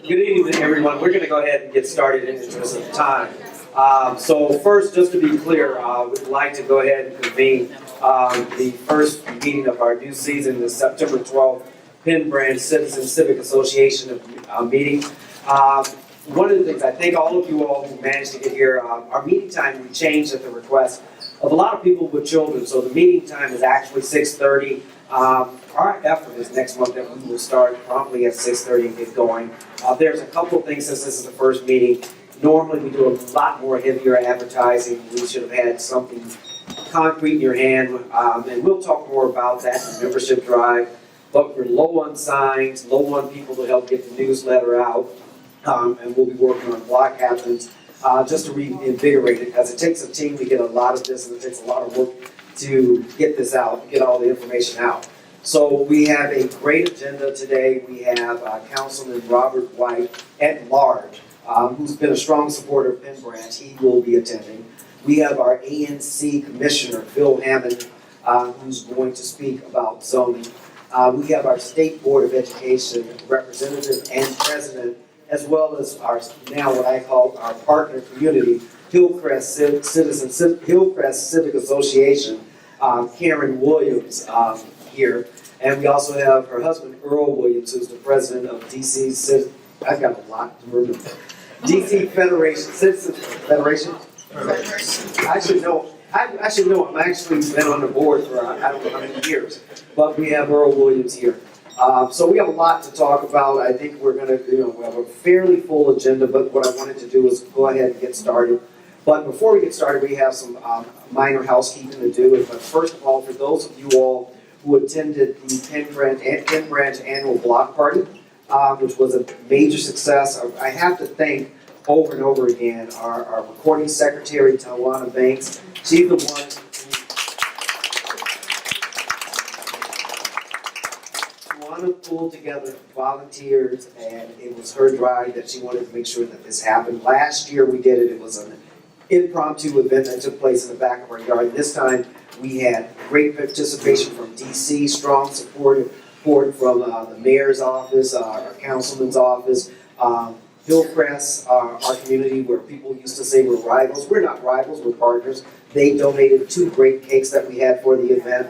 Good evening, everyone. We're going to go ahead and get started in the interest of time. So first, just to be clear, we'd like to go ahead and convene the first meeting of our new season, the September 12th Penn Branch Citizen Civic Association meeting. One of the things, I think all of you all who managed to get here, our meeting time we changed at the request of a lot of people with children, so the meeting time is actually 6:30. Our effort is next month that we will start promptly at 6:30 and get going. There's a couple of things since this is the first meeting. Normally we do a lot more heavier advertising. We should have had something concrete in your hand, and we'll talk more about that in the membership drive. But we're low on signs, low on people to help get the newsletter out, and we'll be working on block captains just to reinvigorate it, because it takes a team to get a lot of this, and it takes a lot of work to get this out, get all the information out. So we have a great agenda today. We have Councilman Robert White at large, who's been a strong supporter of Penn Branch. He will be attending. We have our ANC Commissioner, Phil Hammond, who's going to speak about zoning. We have our State Board of Education representative and president, as well as our, now what I call our partner community, Hillcrest Civic Association, Karen Williams here. And we also have her husband, Earl Williams, who's the president of DC, I've got a lot to remember. DC Federation, Citizens Federation? I should know. I should know. I've actually been on the board for I don't know how many years. But we have Earl Williams here. So we have a lot to talk about. I think we're going to, we have a fairly full agenda, but what I wanted to do is go ahead and get started. But before we get started, we have some minor housekeeping to do. But first of all, for those of you all who attended the Penn Branch annual block party, which was a major success, I have to thank over and over again our recording secretary, Tawana Banks. She's the one who pulled together volunteers, and it was her drive that she wanted to make sure that this happened. Last year we did it. It was an impromptu event that took place in the back of our yard. This time we had great participation from DC, strong support from the mayor's office, our councilman's office, Hillcrest, our community where people used to say we're rivals. We're not rivals, we're partners. They donated 2 great cakes that we had for the event.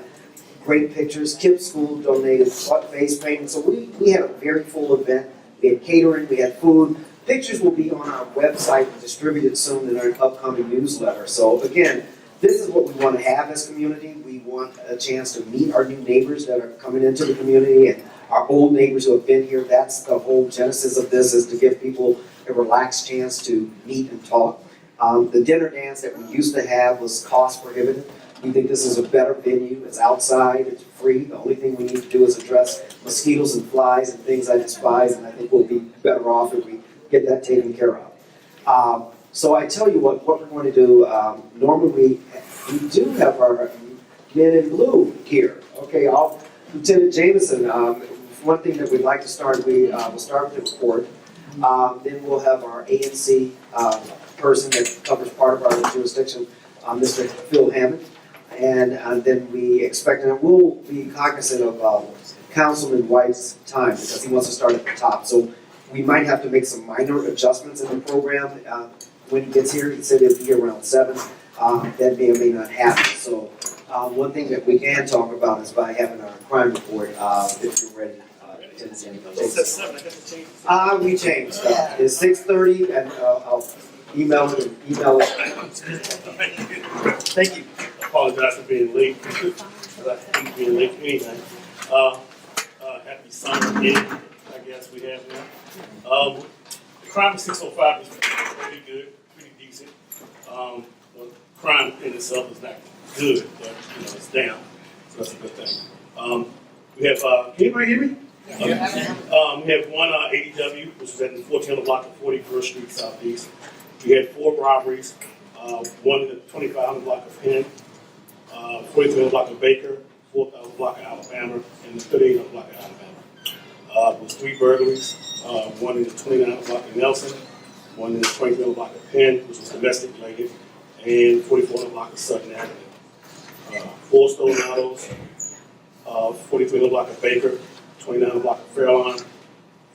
Great pictures. Kip School donated face painting. So we had a very full event. We had catering, we had food. Pictures will be on our website and distributed soon in our upcoming newsletter. So again, this is what we want to have as a community. We want a chance to meet our new neighbors that are coming into the community and our old neighbors who have been here. That's the whole genesis of this, is to give people a relaxed chance to meet and talk. The dinner dance that we used to have was cost prohibitive. We think this is a better venue. It's outside, it's free. The only thing we need to do is address mosquitoes and flies and things I despise, and I think we'll be better off if we get that taken care of. So I tell you what we're going to do. Normally we do have our men in blue here. Okay, Lieutenant Jameson, one thing that we'd like to start, we'll start with the report. Then we'll have our ANC person that covers part of our jurisdiction, Mr. Phil Hammond. And then we expect, and we'll be cognizant of Councilman White's time because he wants to start at the top. So we might have to make some minor adjustments in the program. When he gets here, he said he'll be here around 7. That may or may not happen. So one thing that we can talk about is by having our crime report, if you're ready. We changed. It's 6:30, and I'll email it. Thank you. I apologize for being late. I hate being late anyway. Happy Sunday, I guess we have now. The crime of 605 is pretty good, pretty decent. Well, crime in itself is not good, but it's down, so that's a good thing. We have, can anybody hear me? Yeah. We have one ADW, which was at the 1400 block of 41st Street Southeast. We had 4 robberies, one in the 2500 block of Penn, 4300 block of Baker, 4000 block of Alabama, and the 3800 block of Alabama. It was 3 burglaries, one in the 2900 block of Nelson, one in the 2300 block of Penn, which was domestic related, and 4400 block of Sutton Avenue. 4 stolen autos, 4300 block of Baker, 2900 block of Fairlawn,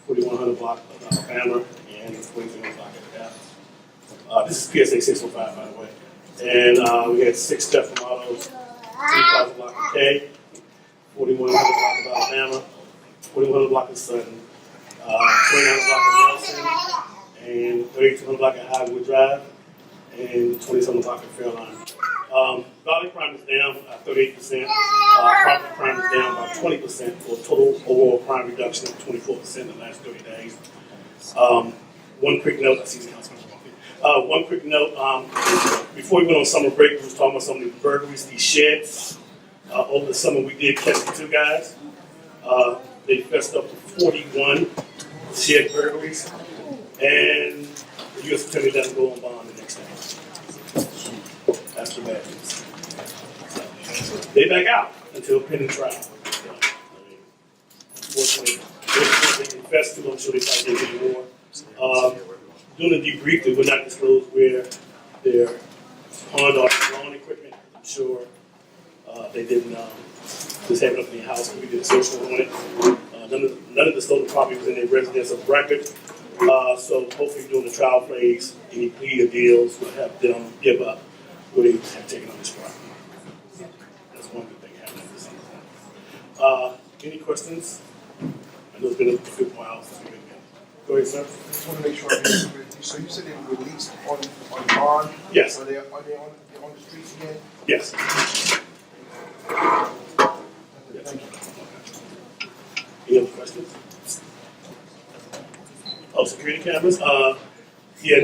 4100 block of Alabama, and 2300 block of Dallas. This is PSA 605, by the way. And we had 6 Stephen autos, 3000 block of K, 4100 block of Alabama, 4100 block of Sutton, 2900 block of Nelson, and 3200 block of Highwood Drive, and 2700 block of Fairline. Violent crime is down 38%. Property crime is down by 20% for a total overall crime reduction of 24% in the last 30 days. One quick note, I see the councilman walking. One quick note, before we went on summer break, we was talking about some of the burglaries, these sheds. Over the summer, we did catch the 2 guys. They fessed up to 41 shed burglaries, and the U.S. Attorney doesn't go on bond the next day. That's the bad news. They back out until pending trial. Unfortunately, they confessed to, I'm sure they thought they did more. Doing the debrief, they would not disclose where their pawned off lawn equipment. I'm sure they didn't just have it up in the house. We did a search on it. None of the stolen property was in their residence of record. So hopefully during the trial phase, any plea or deals will have them give up what they have taken on this property. That's one good thing happening this season. Any questions? I know it's been a good while since we've been here. Go ahead, sir. I just want to make sure I'm hearing correctly. So you said they were released on bond? Yes. Are they on the streets again? Yes. Thank you. Any other questions? Oh, security cameras. Yeah,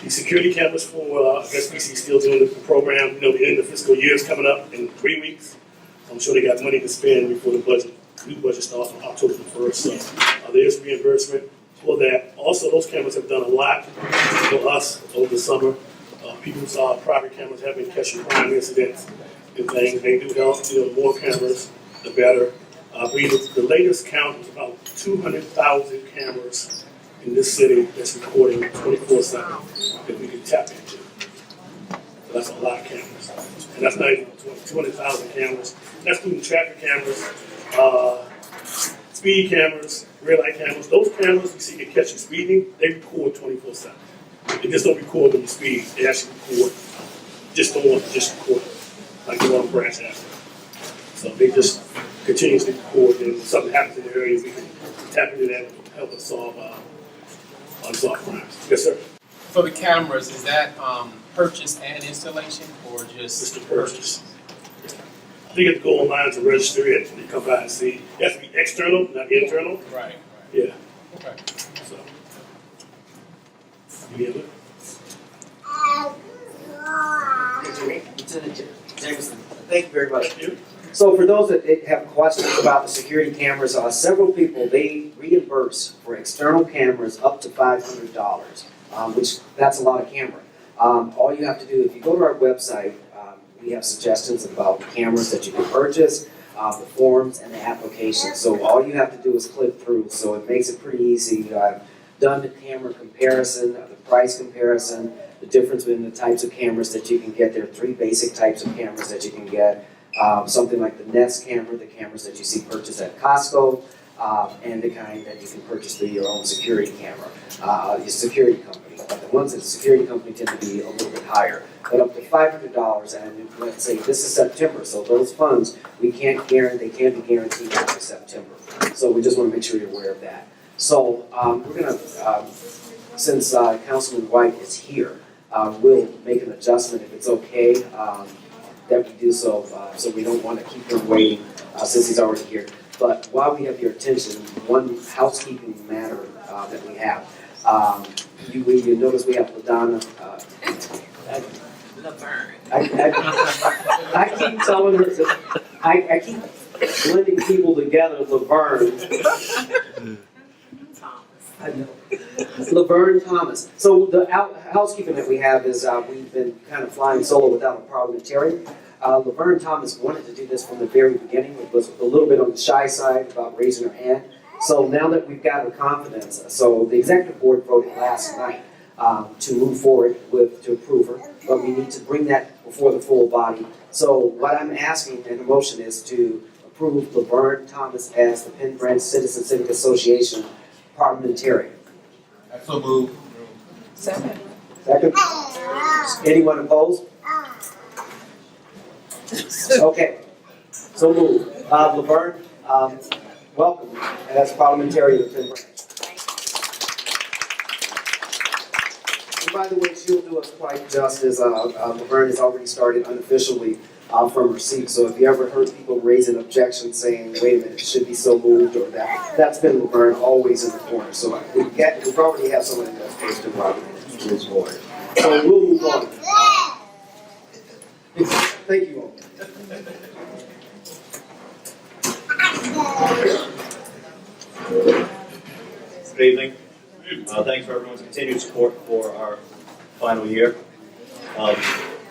the security cameras for I guess BC still doing the program. You know, the end of the fiscal year is coming up in 3 weeks. I'm sure they got money to spend before the new budget starts on October the 1st. So there's reimbursement for that. Also, those cameras have done a lot for us over the summer. People's private cameras have been catching crime incidents and things. They do help. You know, the more cameras, the better. I believe the latest count was about 200,000 cameras in this city that's recording 24/7 that we can tap into. So that's a lot of cameras. And that's not even 200,000 cameras. That's including traffic cameras, speed cameras, red light cameras. Those cameras we see get catch you speeding, they record 24/7. They just don't record when you speed. They actually record. Just don't want to just record like the one branch after. So they just continuously record, and if something happens in the area, we can tap into that and help us solve unsolved crimes. Yes, sir. For the cameras, is that purchase and installation, or just Just the purchase. I think you have to go online to register it, and you come by and see. It has to be external, not internal. Right. Yeah. Okay. So. Any other? Lieutenant Jameson, thank you very much. Thank you. So for those that have questions about the security cameras, several people, they reimburse for external cameras up to $500, which that's a lot of camera. All you have to do, if you go to our website, we have suggestions about the cameras that you can purchase, the forms, and the applications. So all you have to do is click through, so it makes it pretty easy. I've done the camera comparison, the price comparison, the difference between the types of cameras that you can get. There are 3 basic types of cameras that you can get. Something like the Nest camera, the cameras that you see purchased at Costco, and the kind that you can purchase through your own security camera, your security company. But the ones at the security company tend to be a little bit higher, but up to $500. And let's say this is September, so those funds they can't be guaranteed after September. So we just want to make sure you're aware of that. So we're going to, since Councilman White is here, we'll make an adjustment if it's okay. That we do so, so we don't want to keep him waiting since he's already here. But while we have your attention, one housekeeping matter that we have. You notice we have LaDonna. I keep telling her, I keep blending people together, Laverne. I know. Laverne Thomas. So the housekeeping that we have is we've been kind of flying solo without a parliamentarian. Laverne Thomas wanted to do this from the very beginning. It was a little bit on the shy side about raising her hand. So now that we've got her confidence, so the executive board voted last night to move forward to approve her, but we need to bring that before the full body. So what I'm asking in the motion is to approve Laverne Thomas as the Penn Branch Citizen Civic Association parliamentarian. So move. Second. Second? Anyone opposed? Okay, so move. Laverne, welcome as parliamentarian of Penn Branch. And by the way, she'll do us quite justice. Laverne has already started unofficially from her seat. So if you ever heard people raising objections saying, wait a minute, it should be so moved or that's been Laverne always in the corner. So we've already have someone that's posted to this board. So we'll move on. Thank you all. Good evening. Thanks for everyone's continued support for our final year.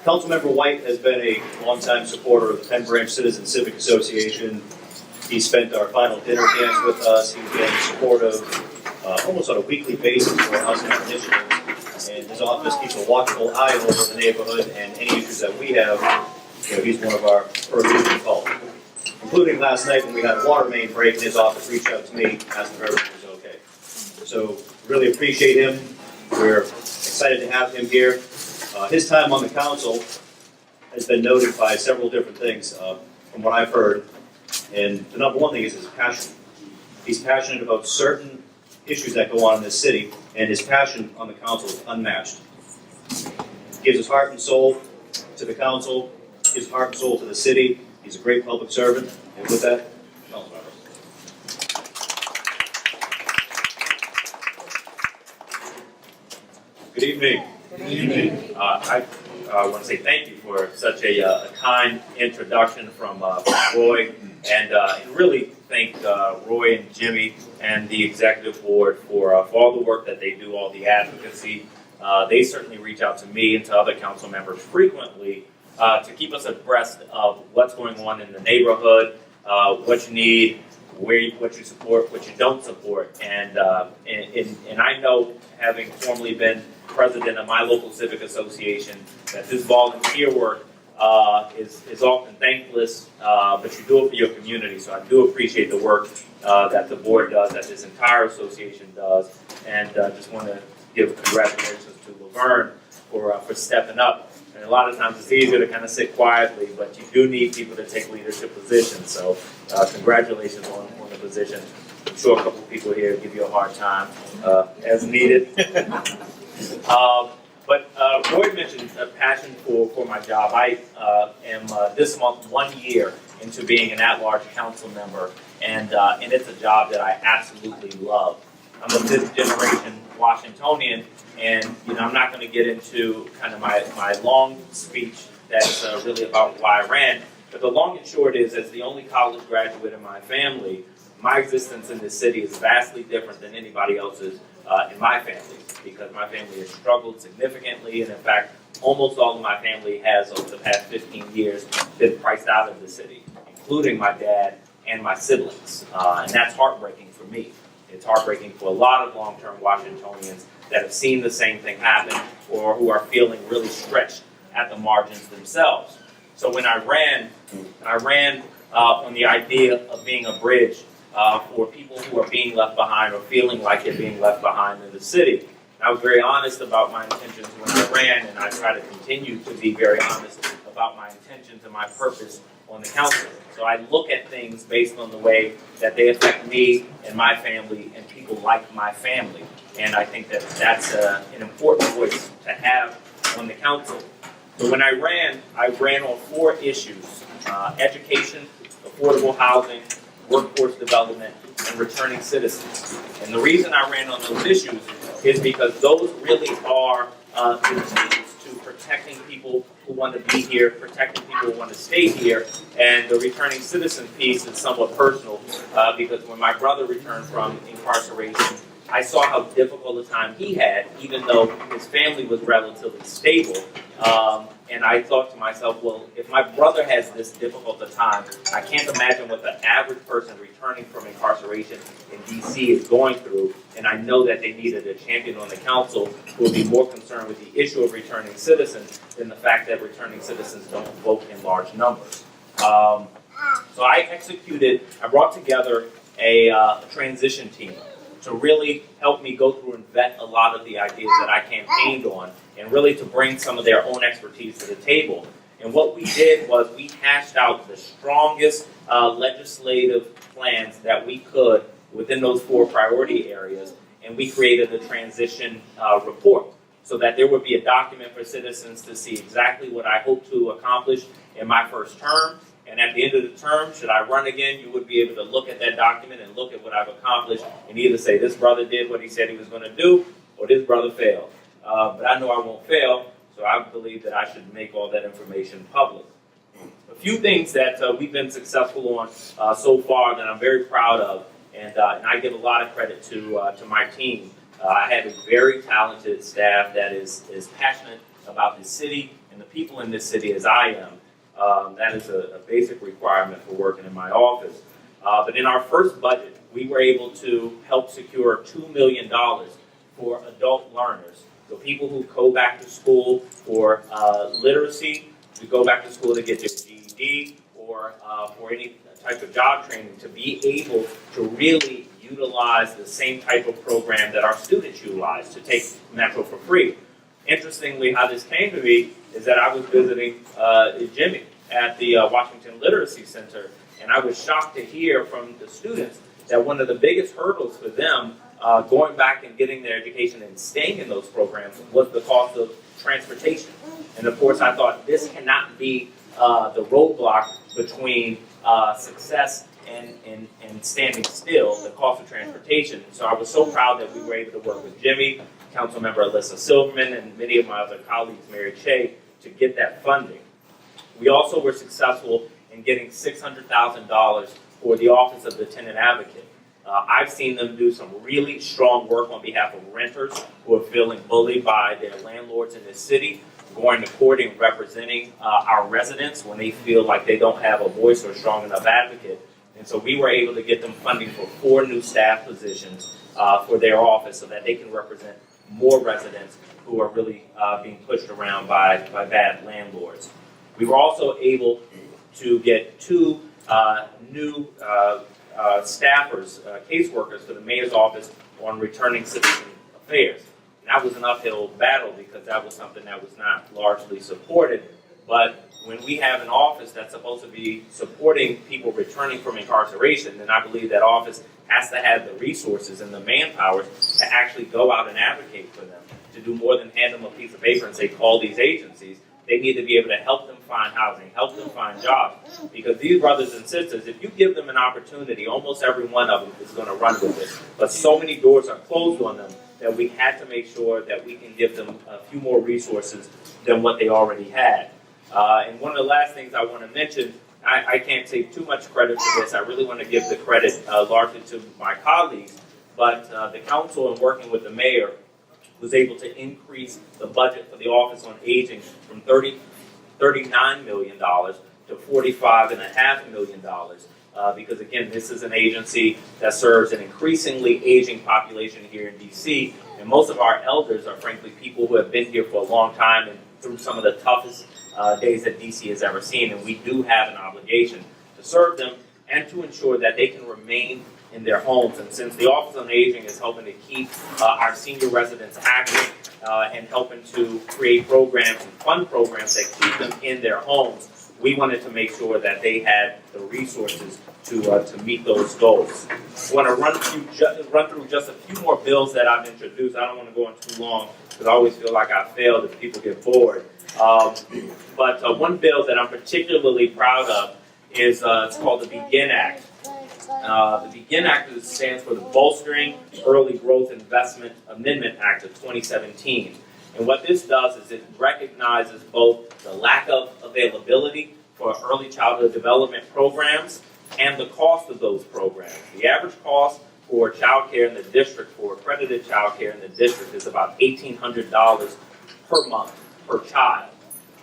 Councilmember White has been a longtime supporter of the Penn Branch Citizen Civic Association. He spent our final dinner dance with us. He's been supportive almost on a weekly basis for us and our initiatives. And his office keeps a watchful eye over the neighborhood and any issues that we have. He's one of our first people to call. Including last night when we had a water main break, and his office reached out to me, asked if everything was okay. So really appreciate him. We're excited to have him here. His time on the council has been noted by several different things from what I've heard. And the number one thing is his passion. He's passionate about certain issues that go on in this city, and his passion on the council is unmatched. He gives his heart and soul to the council, gives heart and soul to the city. He's a great public servant. And with that, Councilmember. Good evening. Good evening. I want to say thank you for such a kind introduction from Roy, and really thank Roy and Jimmy and the executive board for all the work that they do, all the advocacy. They certainly reach out to me and to other council members frequently to keep us abreast of what's going on in the neighborhood, what you need, what you support, what you don't support, and I know, having formerly been president of my local civic association, that this volunteer work is often thankless, but you do it for your community. So I do appreciate the work that the board does, that this entire association does, and just want to give congratulations to Laverne for stepping up. And a lot of times it's easier to kind of sit quietly, but you do need people to take leadership positions. So congratulations on the position. I'm sure a couple of people here give you a hard time as needed. But Roy mentioned a passion for my job. I am this month 1 year into being an at-large council member, and it's a job that I absolutely love. I'm a fifth generation Washingtonian, and I'm not going to get into kind of my long speech that's really about why I ran. But the long and short is, as the only college graduate in my family, my existence in this city is vastly different than anybody else's in my family, because my family has struggled significantly, and in fact, almost all of my family has, over the past 15 years, been priced out of the city, including my dad and my siblings. And that's heartbreaking for me. It's heartbreaking for a lot of long-term Washingtonians that have seen the same thing happen, or who are feeling really stretched at the margins themselves. So when I ran on the idea of being a bridge for people who are being left behind or feeling like they're being left behind in the city. I was very honest about my intentions when I ran, and I try to continue to be very honest about my intentions and my purpose on the council. So I look at things based on the way that they affect me and my family and people like my family. And I think that that's an important voice to have on the council. So when I ran on 4 issues: education, affordable housing, workforce development, and returning citizens. And the reason I ran on those issues is because those really are the keys to protecting people who want to be here, protecting people who want to stay here. And the returning citizen piece is somewhat personal because when my brother returned from incarceration, I saw how difficult a time he had, even though his family was relatively stable. And I thought to myself, well, if my brother has this difficult a time, I can't imagine what the average person returning from incarceration in D.C. is going through. And I know that they needed a champion on the council who would be more concerned with the issue of returning citizens than the fact that returning citizens don't vote in large numbers. So I brought together a transition team to really help me go through and vet a lot of the ideas that I campaigned on, and really to bring some of their own expertise to the table. And what we did was we hashed out the strongest legislative plans that we could within those 4 priority areas, and we created a transition report so that there would be a document for citizens to see exactly what I hope to accomplish in my first term. And at the end of the term, should I run again, you would be able to look at that document and look at what I've accomplished and either say, this brother did what he said he was going to do, or this brother failed. But I know I won't fail, so I believe that I should make all that information public. A few things that we've been successful on so far that I'm very proud of, and I give a lot of credit to my team. I have a very talented staff that is passionate about this city and the people in this city as I am. That is a basic requirement for working in my office. But in our first budget, we were able to help secure $2 million for adult learners. So people who go back to school for literacy, to go back to school to get their GED, or for any type of job training, to be able to really utilize the same type of program that our students utilize, to take Metro for free. Interestingly, how this came to me is that I was visiting Jimmy at the Washington Literacy Center, and I was shocked to hear from the students that one of the biggest hurdles for them going back and getting their education and staying in those programs was the cost of transportation. And of course, I thought this cannot be the roadblock between success and standing still, the cost of transportation. So I was so proud that we were able to work with Jimmy, Councilmember Alyssa Silverman, and many of my other colleagues, Mary Che, to get that funding. We also were successful in getting $600,000 for the Office of the Tenant Advocate. I've seen them do some really strong work on behalf of renters who are feeling bullied by their landlords in this city, going to court and representing our residents when they feel like they don't have a voice or a strong enough advocate. And so we were able to get them funding for 4 new staff positions for their office so that they can represent more residents who are really being pushed around by bad landlords. We were also able to get 2 new staffers, caseworkers, to the mayor's office on returning citizen affairs. And that was an uphill battle because that was something that was not largely supported. But when we have an office that's supposed to be supporting people returning from incarceration, then I believe that office has to have the resources and the manpower to actually go out and advocate for them, to do more than hand them a piece of paper and say, call these agencies. They need to be able to help them find housing, help them find jobs. Because these brothers and sisters, if you give them an opportunity, almost every one of them is going to run with it. But so many doors are closed on them that we had to make sure that we can give them a few more resources than what they already had. And one of the last things I want to mention, I can't take too much credit for this. I really want to give the credit largely to my colleagues. But the council, in working with the mayor, was able to increase the budget for the Office on Aging from $39 million to $45.5 million. Because again, this is an agency that serves an increasingly aging population here in DC. And most of our elders are frankly people who have been here for a long time and through some of the toughest days that DC has ever seen. And we do have an obligation to serve them and to ensure that they can remain in their homes. And since the Office on Aging is helping to keep our senior residents active and helping to create programs and fund programs that keep them in their homes, we wanted to make sure that they had the resources to meet those goals. I want to run through just a few more bills that I've introduced. I don't want to go on too long because I always feel like I failed if people get bored. But one bill that I'm particularly proud of is it's called the BEGIN Act. The BEGIN Act stands for the Bolstering Early Growth Investment Amendment Act of 2017. And what this does is it recognizes both the lack of availability for early childhood development programs and the cost of those programs. The average cost for child care in the district, for accredited child care in the district, is about $1,800 per month per child.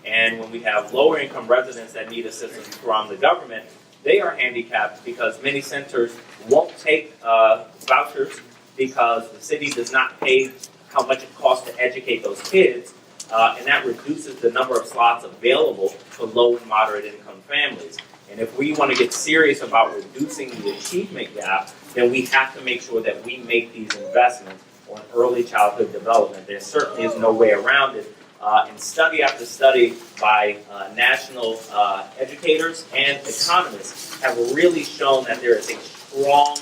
And when we have lower income residents that need assistance from the government, they are handicapped because many centers won't take vouchers because the city does not pay how much it costs to educate those kids, and that reduces the number of slots available for low and moderate income families. And if we want to get serious about reducing the achievement gap, then we have to make sure that we make these investments on early childhood development. There certainly is no way around it. And study after study by national educators and economists have really shown that there is a strong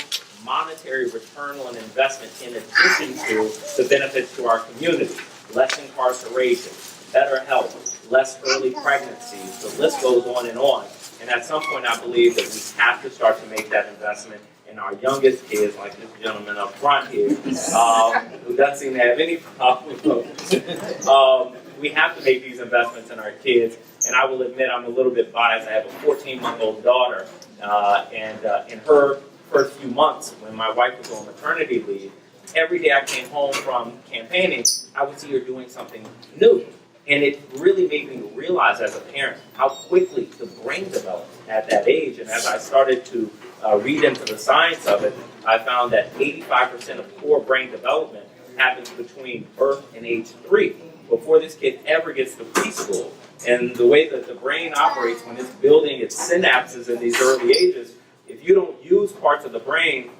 monetary return on investment in addition to the benefits to our community. Less incarceration, better health, less early pregnancies, the list goes on. And at some point I believe that we have to start to make that investment in our youngest kids, like this gentleman up front here, who doesn't seem to have any problem. We have to make these investments in our kids, and I will admit I'm a little bit biased. I have a 14-month-old daughter, and in her first few months, when my wife was on maternity leave, every day I came home from campaigning, I would see her doing something new. And it really made me realize as a parent how quickly the brain develops at that age. And as I started to read into the science of it, I found that 85% of poor brain development happens between birth and age 3, before this kid ever gets to preschool. And the way that the brain operates when it's building its synapses in these early ages, if you don't use parts of the brain,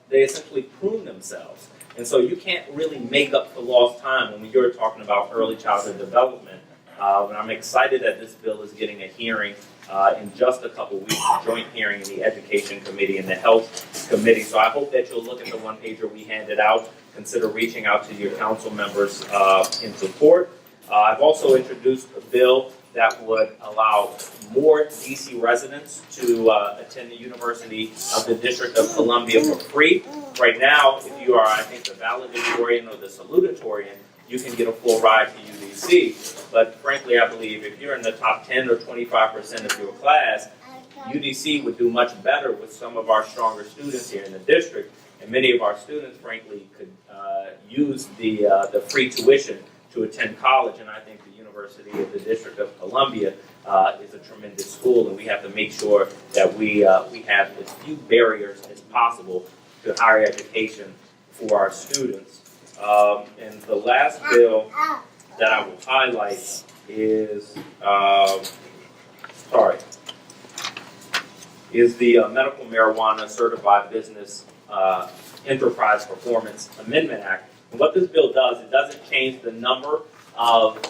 they essentially prune themselves. And so you can't really make up for lost time when you're talking about early childhood development. And I'm excited that this bill is getting a hearing in just a couple weeks, a joint hearing in the Education Committee and the Health Committee. So I hope that you'll look at the one-pager we handed out, consider reaching out to your council members in support. I've also introduced a bill that would allow more DC residents to attend the University of the District of Columbia for free. Right now, if you are, I think, the valedictorian or the salutatorian, you can get a full ride to UDC. But frankly, I believe if you're in the top 10 or 25% of your class, UDC would do much better with some of our stronger students here in the district. And many of our students, frankly, could use the free tuition to attend college. And I think the University of the District of Columbia is a tremendous school, and we have to make sure that we have as few barriers as possible to higher education for our students. And the last bill that I will highlight is the Medical Marijuana Certified Business Enterprise Performance Amendment Act. And what this bill does, it doesn't change the number of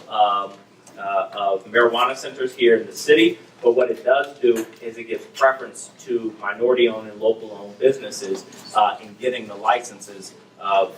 marijuana centers here in the city, but what it does do is it gives preference to minority-owned and local-owned businesses in getting the licenses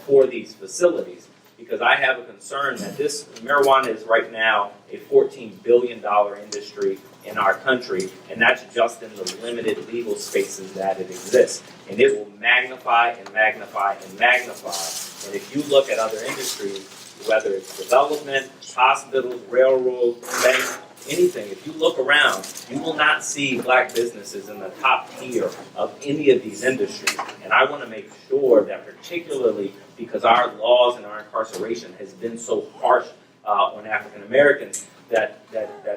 for these facilities. Because I have a concern that this marijuana is right now a $14 billion industry in our country, and that's just in the limited legal spaces that it exists. And it will magnify and magnify and magnify. And if you look at other industries, whether it's development, hospitals, railroads, banks, anything, if you look around, you will not see black businesses in the top tier of any of these industries. And I want to make sure that, particularly because our laws and our incarceration has been so harsh on African Americans, that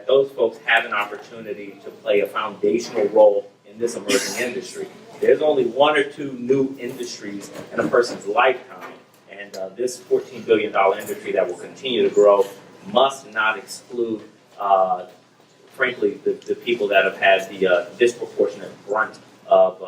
those folks have an opportunity to play a foundational role in this emerging industry. There's only one or two new industries in a person's lifetime, and this $14 billion industry that will continue to grow must not exclude, frankly, the people that have had the disproportionate brunt of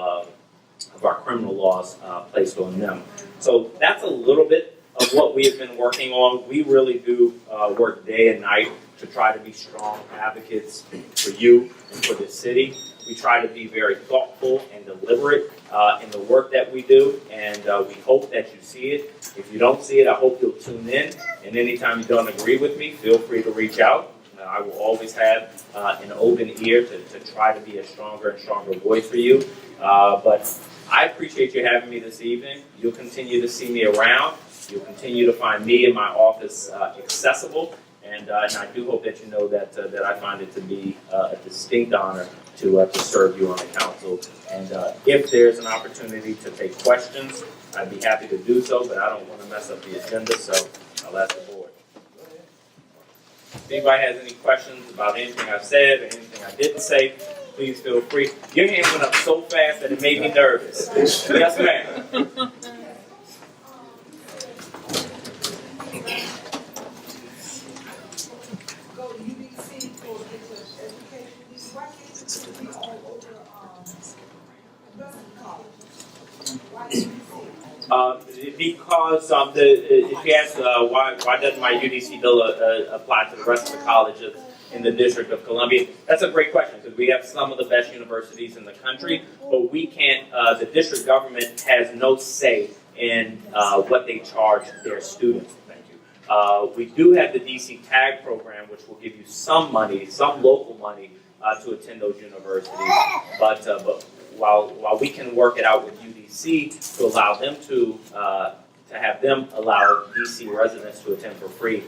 our criminal laws placed on them. So that's a little bit of what we have been working on. We really do work day and night to try to be strong advocates for you and for the city. We try to be very thoughtful and deliberate in the work that we do, and we hope that you see it. If you don't see it, I hope you'll tune in, and anytime you don't agree with me, feel free to reach out. I will always have an open ear to try to be a stronger and stronger voice for you. But I appreciate you having me this evening. You'll continue to see me around. You'll continue to find me in my office accessible. And I do hope that you know that I find it to be a distinct honor to serve you on the council. And if there's an opportunity to take questions, I'd be happy to do so, but I don't want to mess up the agenda, so I'll ask the board. If anybody has any questions about anything I've said or anything I didn't say, please feel free. Your hand went up so fast that it made me nervous. Yes, ma'am. Go to UBC for education. Why can't this be all over? Because if you ask why doesn't my UDC bill apply to the rest of the colleges in the District of Columbia, that's a great question because we have some of the best universities in the country, but we can't. The district government has no say in what they charge their students. Thank you. We do have the DC TAG program, which will give you some money, some local money, to attend those universities. But while we can work it out with UDC to allow them to have them allow DC residents to attend for free,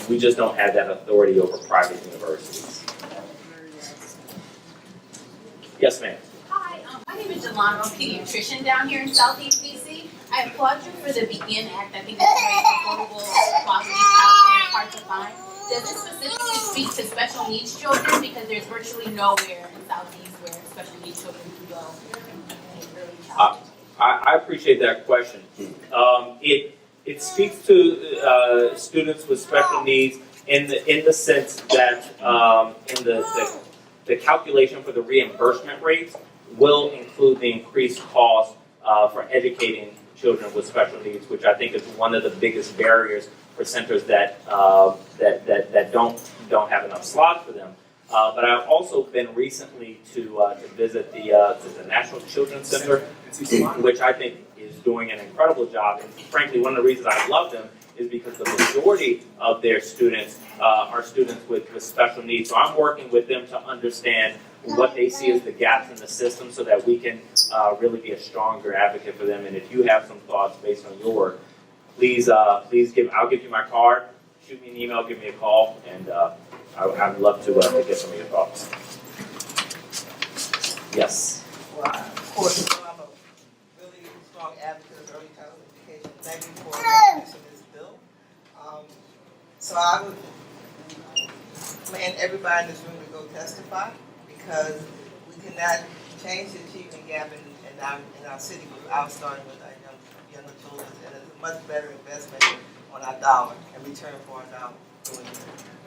we just don't have that authority over private universities. Yes, ma'am. Hi, my name is Jelana. I'm a pediatrician down here in Southeast DC. I applaud you for the Begin Act. I think it's great, affordable, quality childcare, hard to find. Does this specifically speak to special needs children? Because there's virtually nowhere in Southeast where special needs children can go in early childhood. I appreciate that question. It speaks to students with special needs in the sense that in the calculation for the reimbursement rates will include the increased cost for educating children with special needs, which I think is one of the biggest barriers for centers that don't have enough slots for them. But I've also been recently to visit the National Children's Center, which I think is doing an incredible job. And frankly, one of the reasons I love them is because the majority of their students are students with special needs. So I'm working with them to understand what they see as the gaps in the system so that we can really be a stronger advocate for them. And if you have some thoughts based on your work, please I'll give you my card, shoot me an email, give me a call, and I'd love to get some of your thoughts. Yes. Well, of course, you know, I'm a really strong advocate of early childhood education. Thank you for introducing this bill. So I would plan everybody in this room to go testify because we cannot change the achievement gap in our city without starting with our younger children. And it's a much better investment on our dollar and return for our dollar.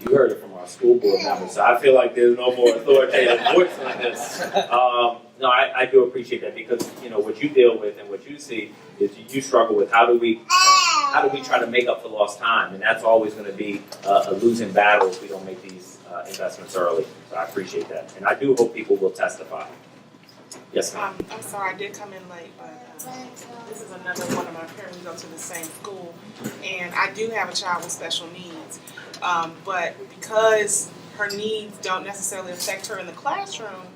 You heard it from our school board members, so I feel like there's no more authoritative voice on this. No, I do appreciate that because you know what you deal with and what you see is you struggle with how do we try to make up for lost time, and that's always going to be a losing battle if we don't make these investments early. So I appreciate that, and I do hope people will testify. Yes, ma'am. I'm sorry, I did come in late, but this is another one of my parents who go to the same school, and I do have a child with special needs. But because her needs don't necessarily affect her in the classroom,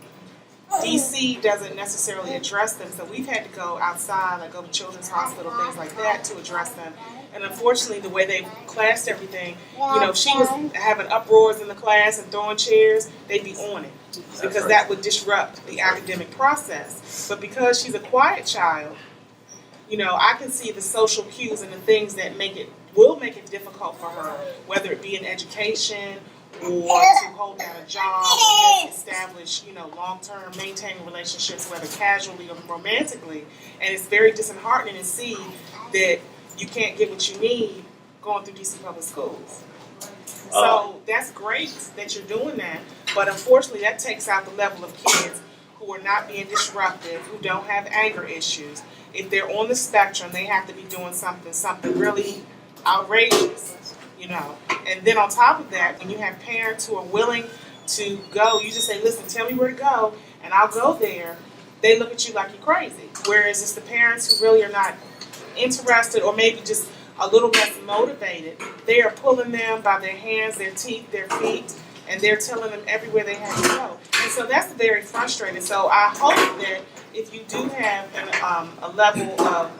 DC doesn't necessarily address them. So we've had to go outside, like go to Children's Hospital, things like that, to address them. And unfortunately, the way they classed everything, you know, if she was having uproars in the class and throwing chairs, they'd be on it because that would disrupt the academic process. But because she's a quiet child, you know, I can see the social cues and the things that will make it difficult for her, whether it be in education or to hold down a job or just establish, you know, long-term maintaining relationships, whether casually or romantically. And it's very disheartening to see that you can't get what you need going through DC public schools. So that's great that you're doing that, but unfortunately that takes out the level of kids who are not being disruptive, who don't have anger issues. If they're on the spectrum, they have to be doing something really outrageous, you know. And then on top of that, when you have parents who are willing to go, you just say, listen, tell me where to go, and I'll go there. They look at you like you're crazy. Whereas it's the parents who really are not interested or maybe just a little less motivated. They are pulling them by their hands, their teeth, their feet, and they're telling them everywhere they have to go. And so that's very frustrating. So I hope that if you do have a level of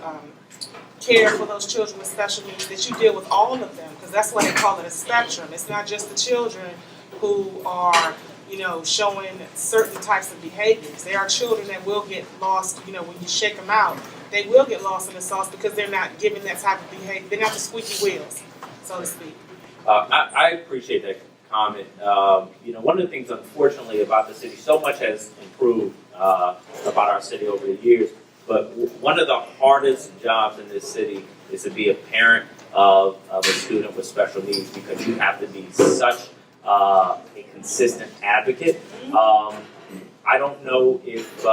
care for those children with special needs, that you deal with all of them, because that's why they call it a spectrum. It's not just the children who are, you know, showing certain types of behaviors. There are children that will get lost, you know, when you shake them out. They will get lost in the sauce because they're not giving that type of behavior. They're not the squeaky wheels, so to speak. I appreciate that comment. You know, one of the things, unfortunately, about the city, so much has improved about our city over the years, but one of the hardest jobs in this city is to be a parent of a student with special needs because you have to be such a consistent advocate. I don't know if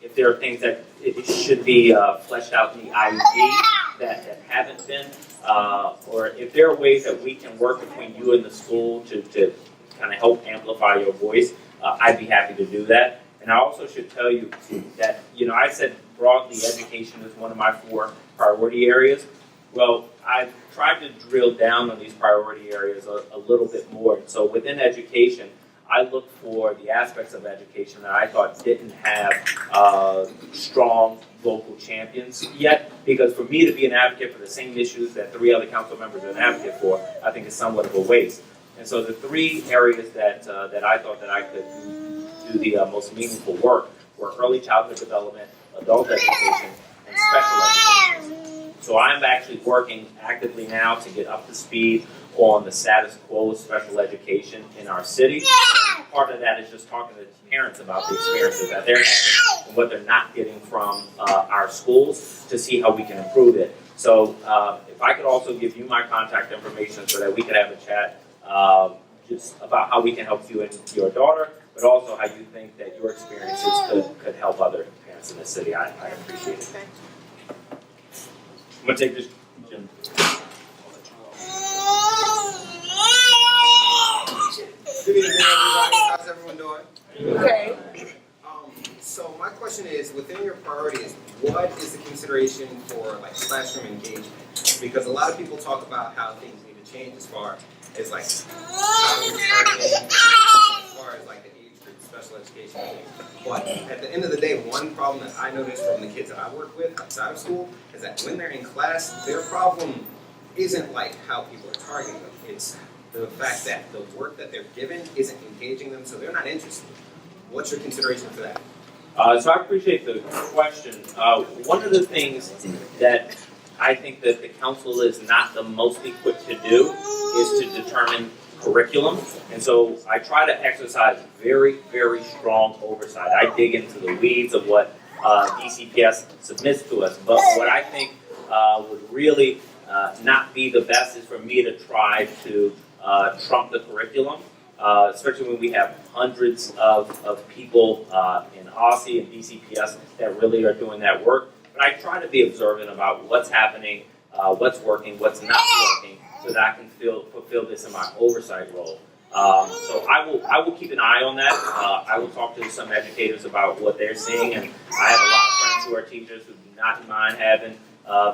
if there are things that it should be fleshed out in the IEP that haven't been, or if there are ways that we can work between you and the school to kind of help amplify your voice, I'd be happy to do that. And I also should tell you that, I said broadly education is one of my 4 priority areas. Well, I've tried to drill down on these priority areas a little bit more. And so within education, I looked for the aspects of education that I thought didn't have strong local champions yet, because for me to be an advocate for the same issues that 3 other council members are an advocate for, I think is somewhat of a waste. And so the 3 areas that I thought that I could do the most meaningful work were early childhood development, adult education, and special education. So I'm actually working actively now to get up to speed on the status quo of special education in our city. And part of that is just talking to parents about the experiences that they're having and what they're not getting from our schools to see how we can improve it. So if I could also give you my contact information so that we could have a chat just about how we can help you and your daughter, but also how you think that your experiences could help other parents in the city. I appreciate it. I'm going to take this, Jim. Good evening, everybody. How's everyone doing? Okay. So my question is, within your priorities, what is the consideration for like classroom engagement? Because a lot of people talk about how things need to change as far as like how we're targeting, as far as like the age group special education. But at the end of the day, one problem that I notice from the kids that I work with outside of school is that when they're in class, their problem isn't like how people are targeting them. It's the fact that the work that they're given isn't engaging them, so they're not interested. What's your consideration for that? So I appreciate the question. One of the things that I think that the council is not the most equipped to do is to determine curriculum. And so I try to exercise very, very strong oversight. I dig into the weeds of what DCPS submits to us. But what I think would really not be the best is for me to try to trump the curriculum. Especially when we have hundreds of people in Aussie and DCPS that really are doing that work. But I try to be observant about what's happening, what's working, what's not working, so that I can fulfill this in my oversight role. So I will keep an eye on that. I will talk to some educators about what they're seeing, and I have a lot of friends who are teachers who do not mind having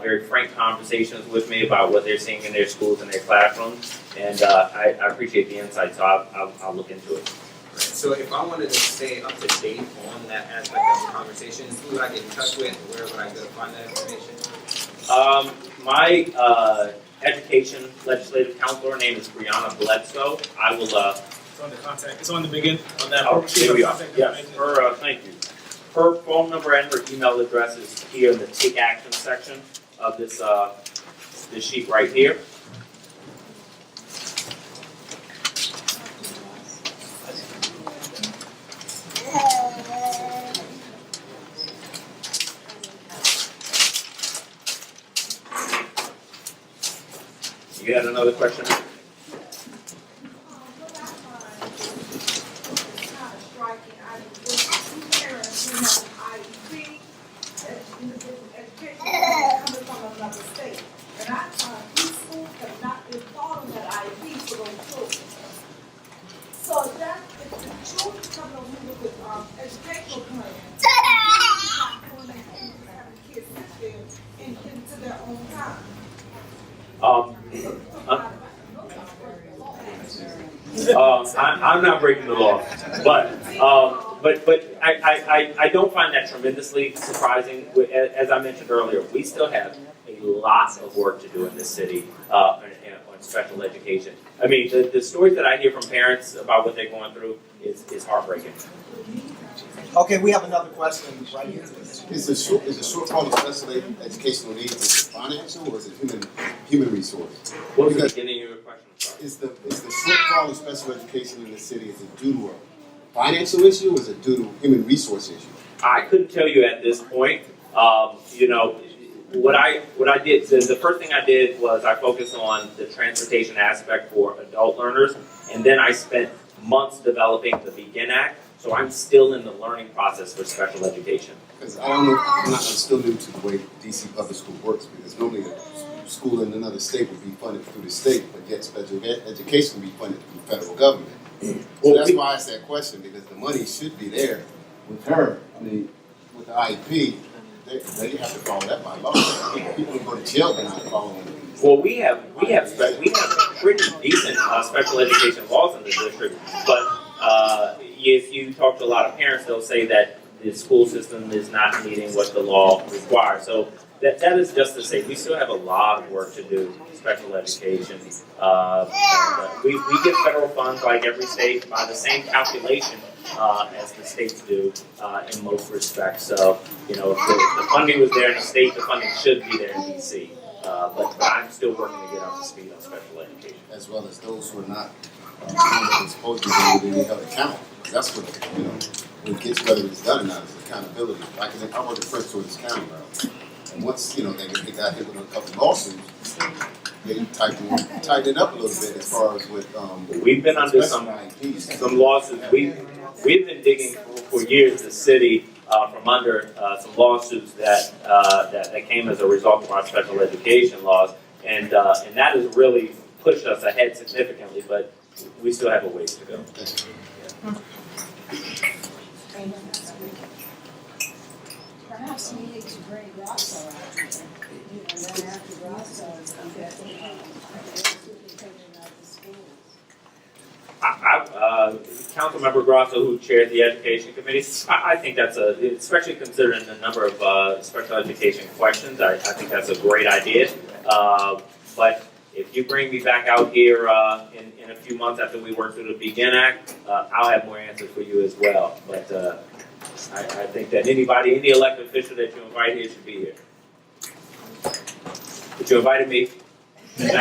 very frank conversations with me about what they're seeing in their schools and their classrooms, and I appreciate the insight, so I'll look into it. So if I wanted to stay up to date on that aspect of the conversation, who would I get in touch with? Where would I go to find that information? My education legislative counselor name is Brianna Bledsoe. I will. It's on the contact. It's on the begin. On that. Oh, here we are. Yes. Thank you. Her phone number and her email address is here in the Take Action section of this this sheet right here. You had another question? So that if the children come over with educational plans, having kids sit there into their own time. I'm not breaking the law, but I don't find that tremendously surprising. As I mentioned earlier, we still have a lot of work to do in this city on special education. I mean, the stories that I hear from parents about what they're going through is heartbreaking. Okay, we have another question right here. Is the shortfall of special educational needs financial or is it human resource? What was the beginning of your question? Is the shortfall of special education in the city, is it due to a financial issue or is it due to a human resource issue? I couldn't tell you at this point. What I did, the first thing I did was I focused on the transportation aspect for adult learners, and then I spent months developing the Begin Act, so I'm still in the learning process for special education. Because I don't know, I'm still new to the way DC public school works, because normally a school in another state would be funded through the state, but yet special education would be funded through the federal government. So that's why I asked that question, because the money should be there with her. I mean, with the IEP, they have to follow that by law. People go to jail for not following it. Well, we have pretty decent special education laws in the district, but if you talk to a lot of parents, they'll say that the school system is not meeting what the law requires. So that is just to say we still have a lot of work to do in special education. We get federal funds like every state by the same calculation as the states do in most respects. So, you know, if the funding was there in the state, the funding should be there in DC. But I'm still working to get up to speed on special education. As well as those who are not doing what they're supposed to be doing, they held accountable. That's what, you know, when kids, whether it's done or not, is accountability. Like I work in Prince George's County, right? And once, you know, they got hit with a couple lawsuits, they tightened it up a little bit as far as with we've been under some lawsuits. We've been digging for years, the city, from under some lawsuits that came as a result of our special education laws, and that has really pushed us ahead significantly, but we still have a ways to go. Perhaps we need to bring Grosso out here, and then after Grosso, we get superintendent of the schools. Councilmember Grosso, who chairs the education committee, I think that's especially considering the number of special education questions, I think that's a great idea. But if you bring me back out here in a few months after we work through the Begin Act, I'll have more answers for you as well. But I think that any elected official that you invite here should be here. But you invited me, and I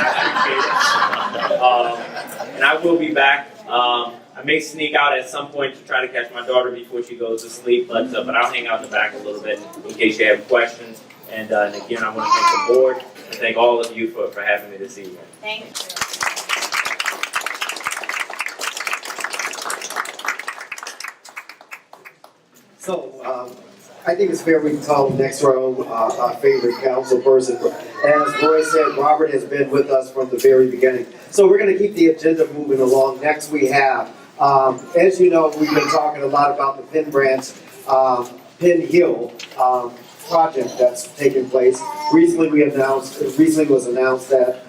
appreciate it. And I will be back. I may sneak out at some point to try to catch my daughter before she goes to sleep, but I'll hang out in the back a little bit in case you have questions. And again, I want to thank the board and thank all of you for having me this evening. Thank you. So, I think it's fair we can call next to our favorite council person. As Roy said, Robert has been with us from the very beginning. So we're going to keep the agenda moving along. Next we have, as you know, we've been talking a lot about the Penn Branch, Penn Hill project that's taking place. Recently was announced that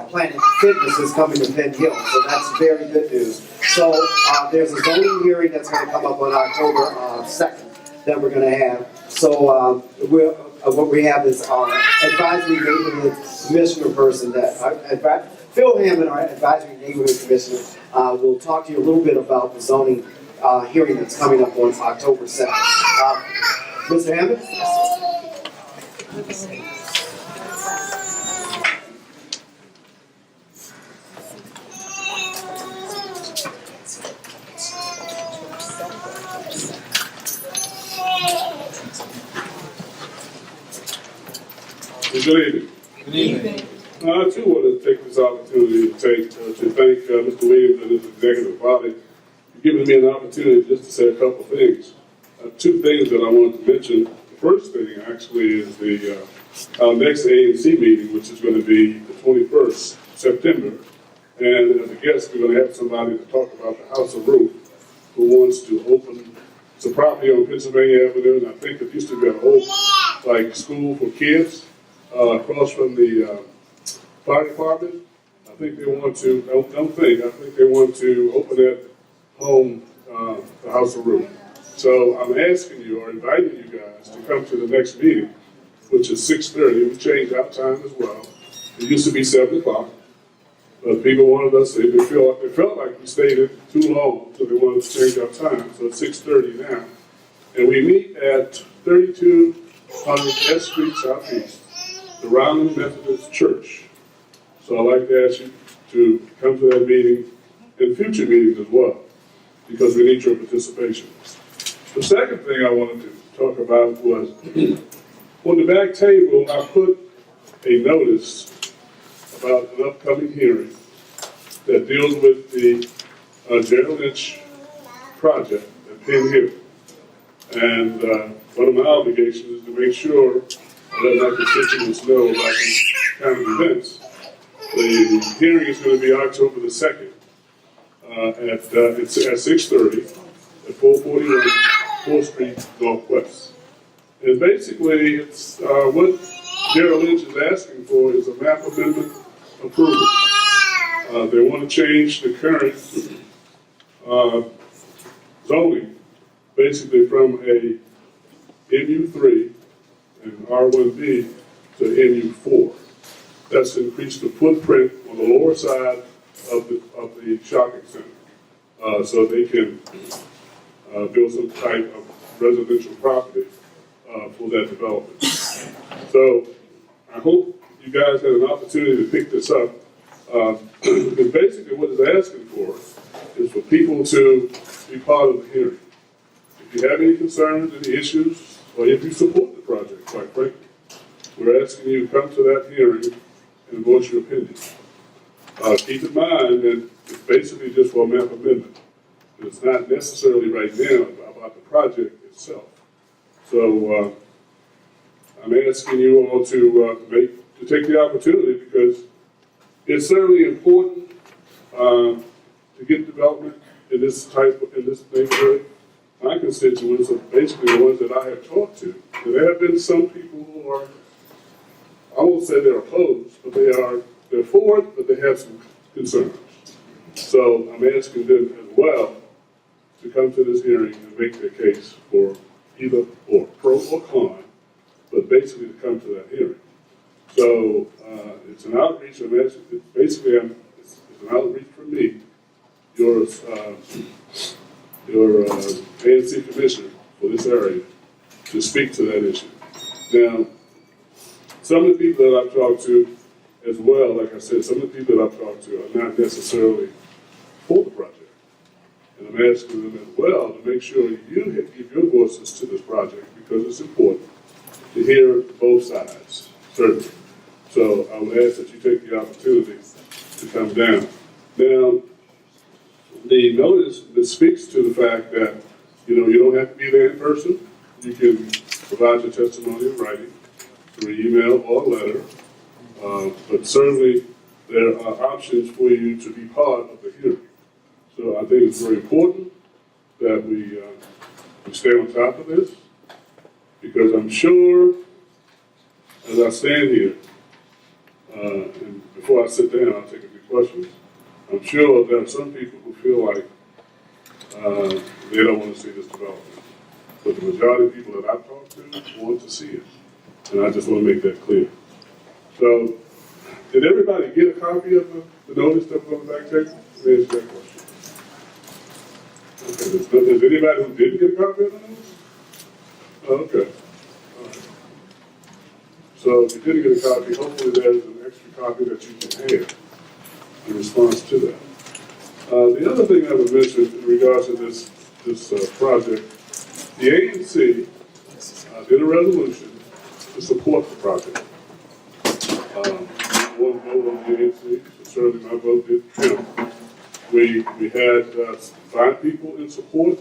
Planet Fitness is coming to Penn Hill, so that's very good news. So there's a zoning hearing that's going to come up on October 2nd that we're going to have. So what we have is our advisory neighborhood commissioner person, Phil Hammond, our advisory neighborhood commissioner, will talk to you a little bit about the zoning hearing that's coming up on October 2nd. Mr. Hammond? Good evening. Good evening. I too want to take this opportunity to thank Mr. Williams and his executive body for giving me an opportunity just to say a couple of things. Two things that I wanted to mention. The first thing actually is our next ANC meeting, which is going to be the 21st September. And as a guest, we're going to have somebody to talk about the House of Roof, who wants to open some property on Pennsylvania Avenue, and I think it used to be an old school for kids across from the fire department. I think they want to, I think they want to open that home, the House of Roof. So I'm asking you, or inviting you guys to come to the next meeting, which is 6:30. We changed our time as well. It used to be 7 o'clock. But people wanted us, they felt like we stayed too long, so they wanted to change our time. So it's 6:30 now. And we meet at 3200 S Street Southeast, the Round Methodist Church. So I'd like to ask you to come to that meeting and future meetings as well, because we need your participation. The second thing I wanted to talk about was, on the back table, I put a notice about an upcoming hearing that deals with the Gerald Lynch project at Penn Hill. And one of my obligations is to make sure that my constituents know about these kind of events. The hearing is going to be October the 2nd it's at 6:30 at 441 4th Street Northwest. And basically, it's what Gerald Lynch is asking for is a map amendment approval. They want to change the current zoning, basically from a MU3 and R1B to MU4. That's to increase the footprint on the lower side of the shopping center, so they can build some type of residential property for that development. So I hope you guys had an opportunity to pick this up. Because basically what it's asking for is for people to be part of the hearing. If you have any concerns, any issues, or if you support the project, quite frankly, we're asking you to come to that hearing and voice your opinion. Keep in mind that it's basically just for a map amendment. It's not necessarily right now about the project itself. So I'm asking you all to take the opportunity, because it's certainly important to get development in this neighborhood. My constituents are basically the ones that I have talked to. And there have been some people who are, I won't say they're opposed, but they're for it, but they have some concerns. So I'm asking them as well to come to this hearing and make their case for either or pro or con, but basically to come to that hearing. So it's an outreach. It's an outreach from me, your ANC commissioner for this area, to speak to that issue. Now, some of the people that I've talked to as well, like I said, some of the people that I've talked to are not necessarily for the project. And I'm asking them as well to make sure you give your voices to this project, because it's important to hear both sides, certainly. So I would ask that you take the opportunity to come down. Now, the notice that speaks to the fact that, you don't have to be there in person. You can provide your testimony in writing through email or letter. But certainly there are options for you to be part of the hearing. So I think it's very important that we stay on top of this, because I'm sure, as I stand here, and before I sit down, I'll take a few questions. I'm sure there are some people who feel like they don't want to see this development. But the majority of people that I've talked to want to see it. And I just want to make that clear. So, did everybody get a copy of the notice that was on the back table? Let me answer that question. Okay, is anybody who didn't get a copy of the notice? Oh, okay. All right. So if you didn't get a copy, hopefully there's an extra copy that you can have in response to that. The other thing I would mention in regards to this project, the ANC did a resolution to support the project. One vote on the ANC, so certainly my vote did count. We had 5 people in support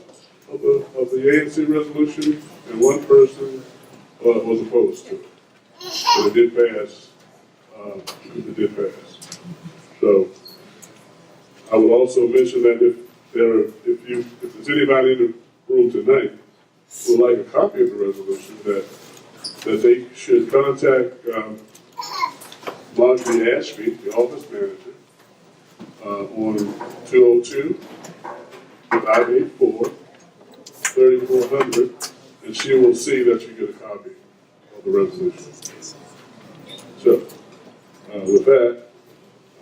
of the ANC resolution, and 1 person was opposed to it. But it did pass. So I will also mention that if there's anybody in the room tonight who would like a copy of the resolution, that they should contact Marjorie Ashby, the office manager, on 202-584-3400, and she will see that you get a copy of the resolution. So, with that,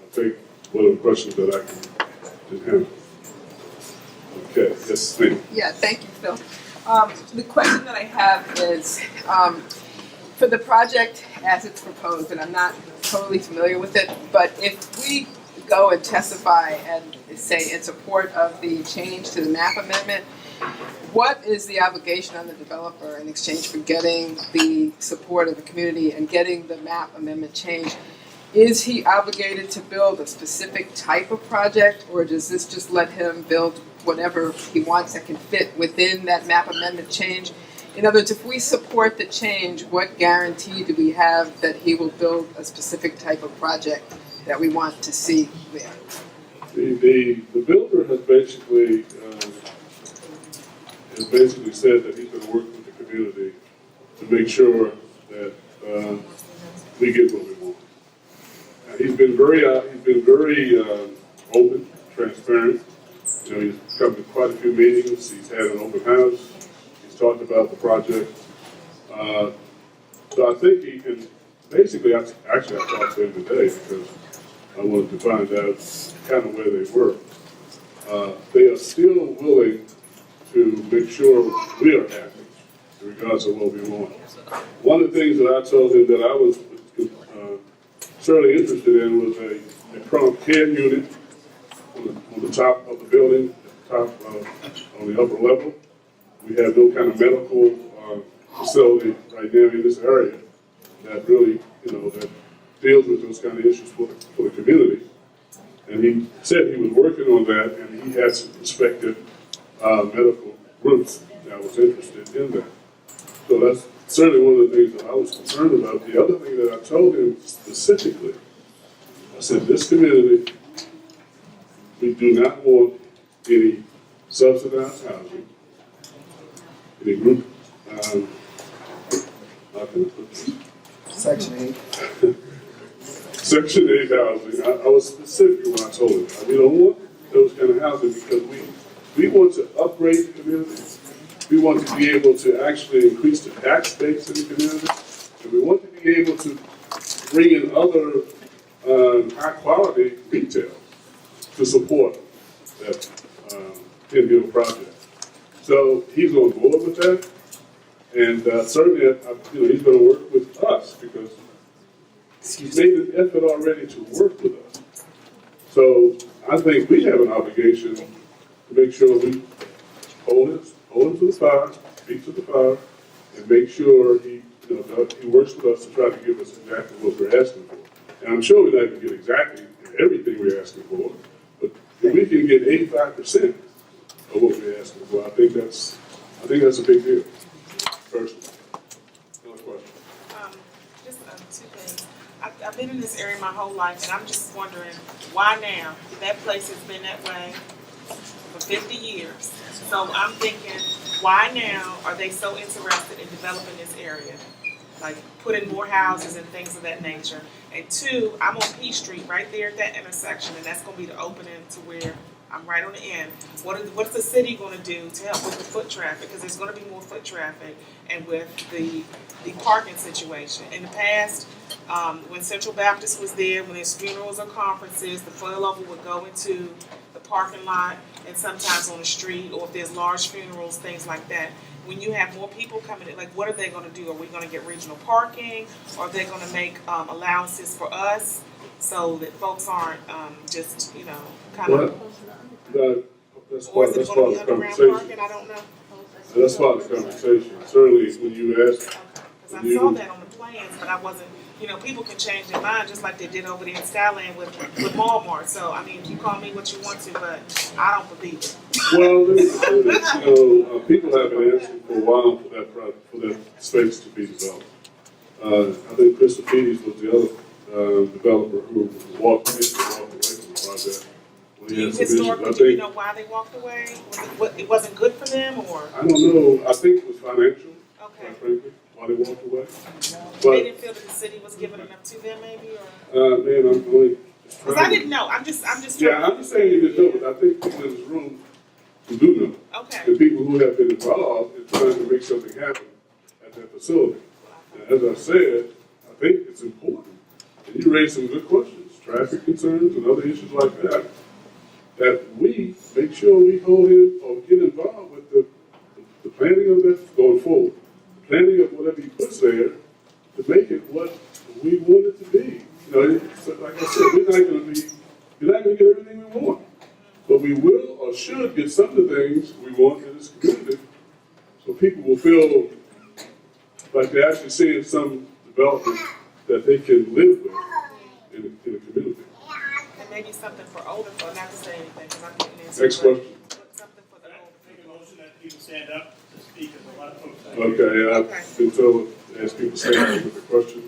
I'll take one of the questions that I can handle. Okay, yes, thank you. Yeah, thank you, Phil. The question that I have is, for the project as it's proposed, and I'm not totally familiar with it, but if we go and testify and say in support of the change to the map amendment, what is the obligation on the developer in exchange for getting the support of the community and getting the map amendment changed? Is he obligated to build a specific type of project, or does this just let him build whatever he wants that can fit within that map amendment change? In other words, if we support the change, what guarantee do we have that he will build a specific type of project that we want to see there? The builder has basically said that he's going to work with the community to make sure that we get what we want. He's been very open, transparent. You know, he's come to quite a few meetings. He's had an open house. He's talked about the project. So I think he can. Basically, I talked to him today because I wanted to find out kind of where they were. They are still willing to make sure we are happy in regards to what we want. One of the things that I told him that I was certainly interested in was a chronic care unit on the top of the building, on the upper level. We have no kind of medical facility right now in this area that really, that deals with those kind of issues for the community. And he said he was working on that, and he had some prospective medical groups that was interested in that. So that's certainly one of the things that I was concerned about. The other thing that I told him specifically, I said, this community, we do not want any subsidized housing, any group, how can I put this? Section 8. Section 8 housing. I was specific when I told him, we don't want those kind of housing because we want to upgrade the community. We want to be able to actually increase the tax base in the community. And we want to be able to bring in other high quality retail to support that Penn project. So he's on board with that. And certainly, he's going to work with us because he's made an effort already to work with us. So I think we have an obligation to make sure we hold him to the fire, speak to the fire, and make sure he works with us to try to give us exactly what we're asking for. And I'm sure we're not going to get exactly everything we're asking for, but if we can get 85% of what we're asking for, I think that's a big deal. Personally. Another question. Just two things. I've been in this area my whole life, and I'm just wondering why now? That place has been that way for 50 years. So I'm thinking, why now are they so interested in developing this area? Like putting more houses and things of that nature. And two, I'm on P Street right there at that intersection, and that's going to be the opening to where I'm right on the end. What's the city going to do to help with the foot traffic? Because there's going to be more foot traffic, and with the parking situation. In the past, when Central Baptist was there, when there's funerals or conferences, the flow level would go into the parking lot and sometimes on the street, or if there's large funerals, things like that. When you have more people coming in, like what are they going to do? Are we going to get regional parking? Or are they going to make allowances for us so that folks aren't just, kind of... That's part of the conversation. I don't know. That's part of the conversation. Certainly, when you ask... Because I saw that on the plans, but I wasn't... people can change their mind just like they did over there in Skyland with Walmart. So, you call me what you want to, but I don't believe it. Well, people have been asking for a while for that space to be developed. I think Christopides was the other developer who walked away from the project. Historically, do you know why they walked away? It wasn't good for them, or? I don't know. I think it was financial, quite frankly, why they walked away. They didn't feel that the city was giving enough to them, maybe, or? Man, I'm only. Because I didn't know. I'm just. Yeah, I'm just saying you didn't know, but I think people in this room who do know. Okay. The people who have been involved in trying to make something happen at that facility. And as I said, I think it's important. And you raised some good questions, traffic concerns and other issues like that, that we make sure we hold him or get involved with the planning of that going forward. The planning of whatever he puts there to make it what we want it to be. Like I said, you're not going to get everything we want. But we will or should get some of the things we want in this community so people will feel like they're actually seeing some development that they can live with in the community. And maybe something for older folks, not to say anything, because I couldn't answer. Next question. Something for the older Make a people. motion that people stand up to to speak, because a lot of folks. Okay, I've been told to ask people to say that with a question.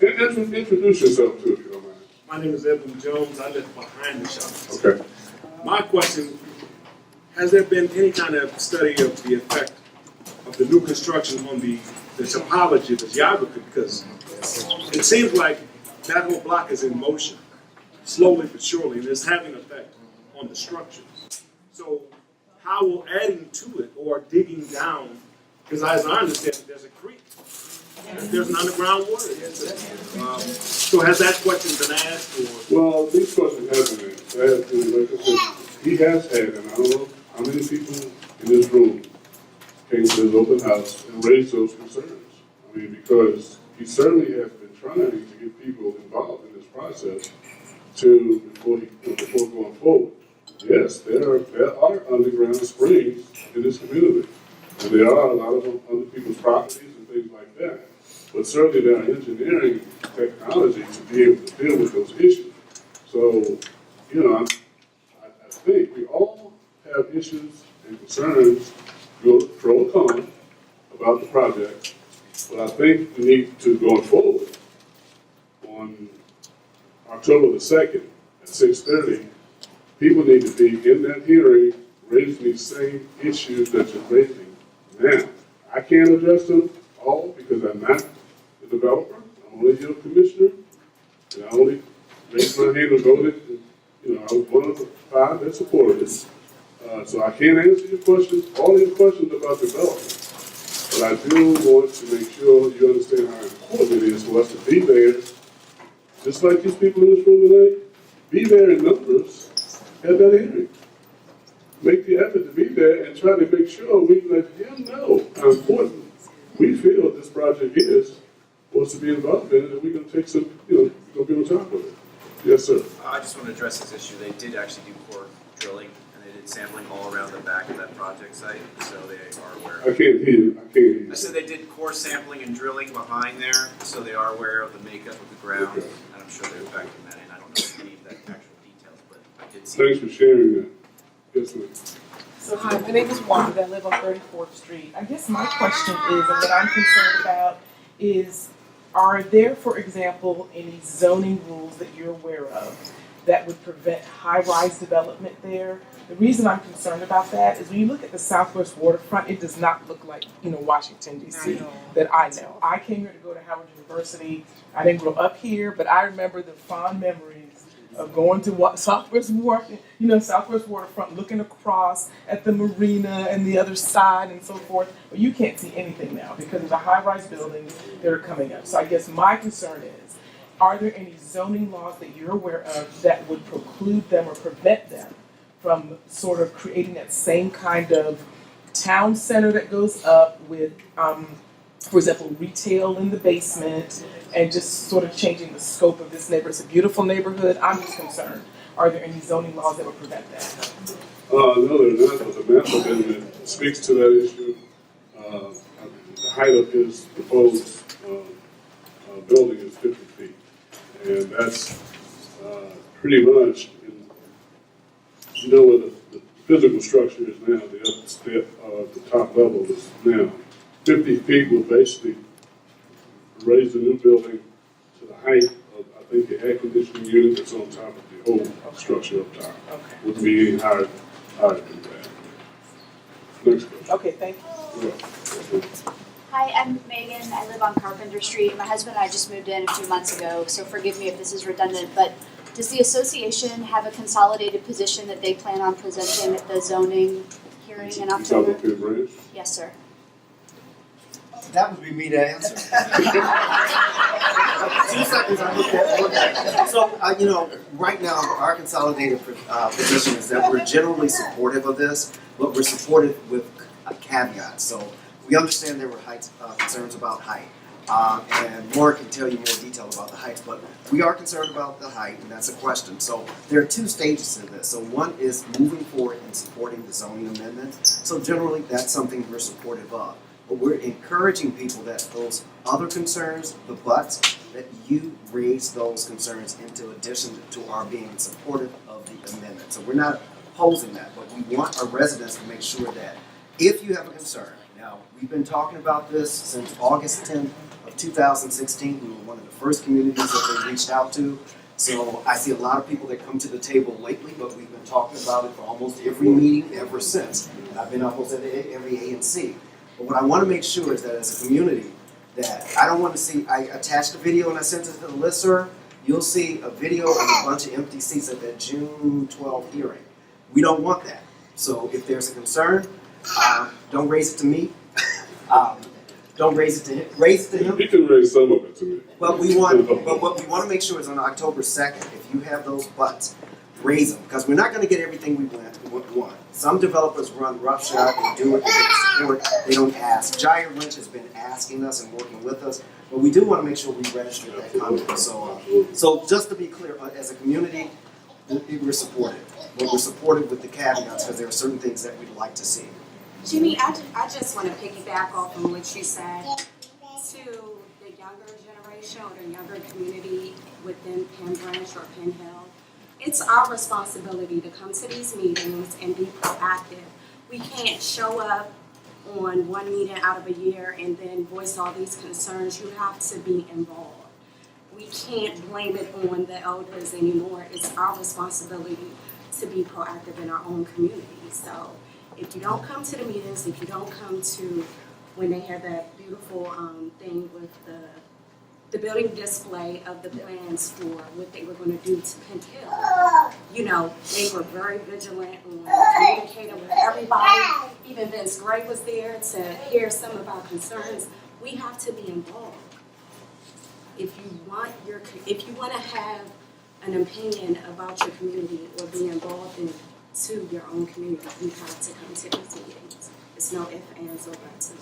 And introduce yourself too, if you don't mind. My name is Edwin Jones. I live behind the shop. Okay. My question, has there been any kind of study of the effect of the new construction on the topology, the geography? Because it seems like that whole block is in motion, slowly but surely, and it's having an effect on the structure. So how will adding to it or digging down, because as I understand it, there's a creek, there's an underground water. So has that question been asked? Or? Well, these questions have been asked. Like I said, he has had, and I don't know how many people in this room came to his open house and raised those concerns. I mean, because he certainly has been trying to get people involved in this process before going forward. Yes, there are underground springs in this community, and there are a lot of them on people's properties and things like that. But certainly there are engineering technology to be able to deal with those issues. So, I think we all have issues and concerns, pro and con, about the project. But I think we need to, going forward, on October the 2nd at 6:30, people need to be in that hearing raising these same issues that you're raising now. I can't address them all because I'm not the developer. I'm only your commissioner. And I only raised my hand and voted. I was one of the 5 that supported it. So I can't answer your questions, all your questions about development. But I do want to make sure you understand how important it is for us to be there, just like these people in this room tonight, be there in numbers at that hearing. Make the effort to be there and try to make sure we let him know how important we feel this project is for us to be involved in it, and we're going to take some, we're going to be on top of it. Yes, sir. I just want to address this issue. They did actually do core drilling, and they did sampling all around the back of that project site, so they are aware. I can't hear you. I said they did core sampling and drilling behind there, so they are aware of the makeup of the ground, Okay. and I'm sure they're factoring that in. I don't know if any of that actual details, but I did see. Thanks for sharing that. Yes, ma'am. So hi, my name is Wanda. I live on 34th Street. I guess my question is, and what I'm concerned about is, are there, for example, any zoning rules that you're aware of that would prevent high-rise development there? The reason I'm concerned about that is when you look at the Southwest waterfront, it does not look like, Washington, D.C. that I know. I came here to go to Howard University. I didn't grow up here, but I remember the fond memories of going to Southwest waterfront, looking across at the marina and the other side and so forth. But you can't see anything now because of the high-rise buildings that are coming up. So I guess my concern is, are there any zoning laws that you're aware of that would preclude them or prevent them from sort of creating that same kind of town center that goes up with, for example, retail in the basement, and just sort of changing the scope of this neighborhood? It's a beautiful neighborhood. I'm just concerned. Are there any zoning laws that would prevent that? No, there are not, but the map amendment speaks to that issue. The height of his proposed building is 50 feet. And that's pretty much, where the physical structure is now, the upper step, the top level is now. 50 feet will basically raise the new building to the height of, I think, the air conditioning unit that's on top of the whole structure up top. Okay. Wouldn't be any higher than that. Next question. Okay, thank you. Yeah. Hi, I'm Megan. I live on Carpenter Street. My husband and I just moved in a few months ago, so forgive me if this is redundant, but does the association have a consolidated position that they plan on presenting at the zoning hearing in October? Penn Branch? Yes, sir. That would be me to answer. 2 seconds, I look at. So, right now, our consolidated position is that we're generally supportive of this, but we're supportive with a caveat. So, we understand there were concerns about height, and Laura can tell you more detail about the heights, but we are concerned about the height, and that's a question. So there are 2 stages to this. So one is moving forward and supporting the zoning amendment. So generally, that's something we're supportive of. But we're encouraging people that those other concerns, the buts, that you raise those concerns into addition to our being supportive of the amendment. So we're not opposing that, but we want our residents to make sure that if you have a concern, now, we've been talking about this since August 10th of 2016. We were one of the first communities that they reached out to. So I see a lot of people that come to the table lately, but we've been talking about it for almost every meeting ever since. And I've been almost at every ANC. But what I want to make sure is that as a community, that I don't want to see, I attached a video and I sent it to the listserv. You'll see a video of a bunch of empty seats at that June 12th hearing. We don't want that. So if there's a concern, don't raise it to me. Don't raise it to him. Raise it to him. You can raise some of it to me. But what we want to make sure is on October 2nd, if you have those butts, raise them, because we're not going to get everything we want. Some developers run roughshod, they do it, they get the support, they don't ask. Jair Lynch has been asking us and working with us, but we do want to make sure we register that comment. So just to be clear, as a community, we're supportive. But we're supportive with the caveats, because there are certain things that we'd like to see. Jimmy, I just want to piggyback off of what you said to the younger generation or the younger community within Penn Branch or Penn Hill. It's our responsibility to come to these meetings and be proactive. We can't show up on one meeting out of a year and then voice all these concerns. You have to be involved. We can't blame it on the elders anymore. It's our responsibility to be proactive in our own community. So if you don't come to the meetings, if you don't come to when they have that beautiful thing with the building display of the plans for what they were going to do to Penn Hill, you know, they were very vigilant on communicating with everybody. Even Vince Gray was there to hear some of our concerns. We have to be involved. If you want to have an opinion about your community or be involved into your own community, you have to come to these meetings. It's no ifs, ands, or buts.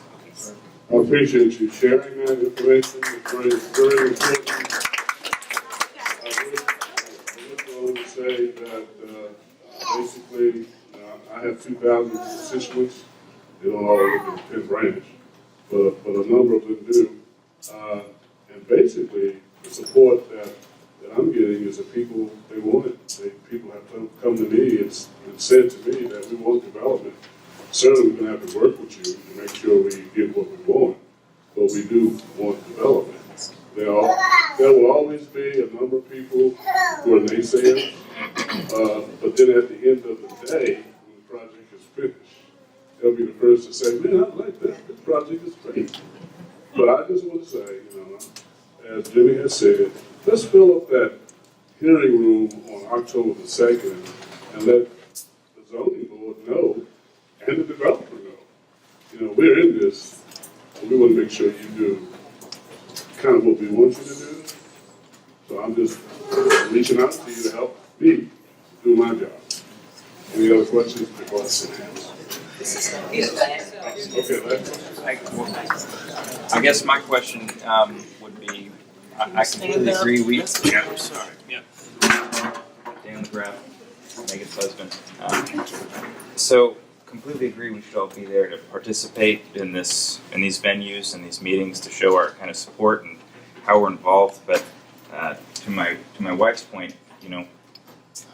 I appreciate you sharing that information. It's very important. I would say that basically I have 2,000 constituents. They don't all live in Penn Branch, but a number of them do. And basically, the support that I'm getting is that people, they want it. People have come to me and said to me that we want development. Certainly, we're going to have to work with you to make sure we get what we want, but we do want development. There will always be a number of people who are naysayers, but then at the end of the day, when the project is finished, they'll be the first to say, man, I like that. This project is great. But I just want to say, as Jimmy has said, let's fill up that hearing room on October the 2nd and let the zoning board know and the developer know. We're in this, and we want to make sure you do kind of what we want you to do. So I'm just reaching out to you to help me do my job. Any other questions before I sit down? I guess my question would be, I completely agree. Yeah, sorry. Yeah. Dan McGrath, Megan's husband. So completely agree. We should all be there to participate in these venues and these meetings to show our kind of support and how we're involved. But to my wife's point,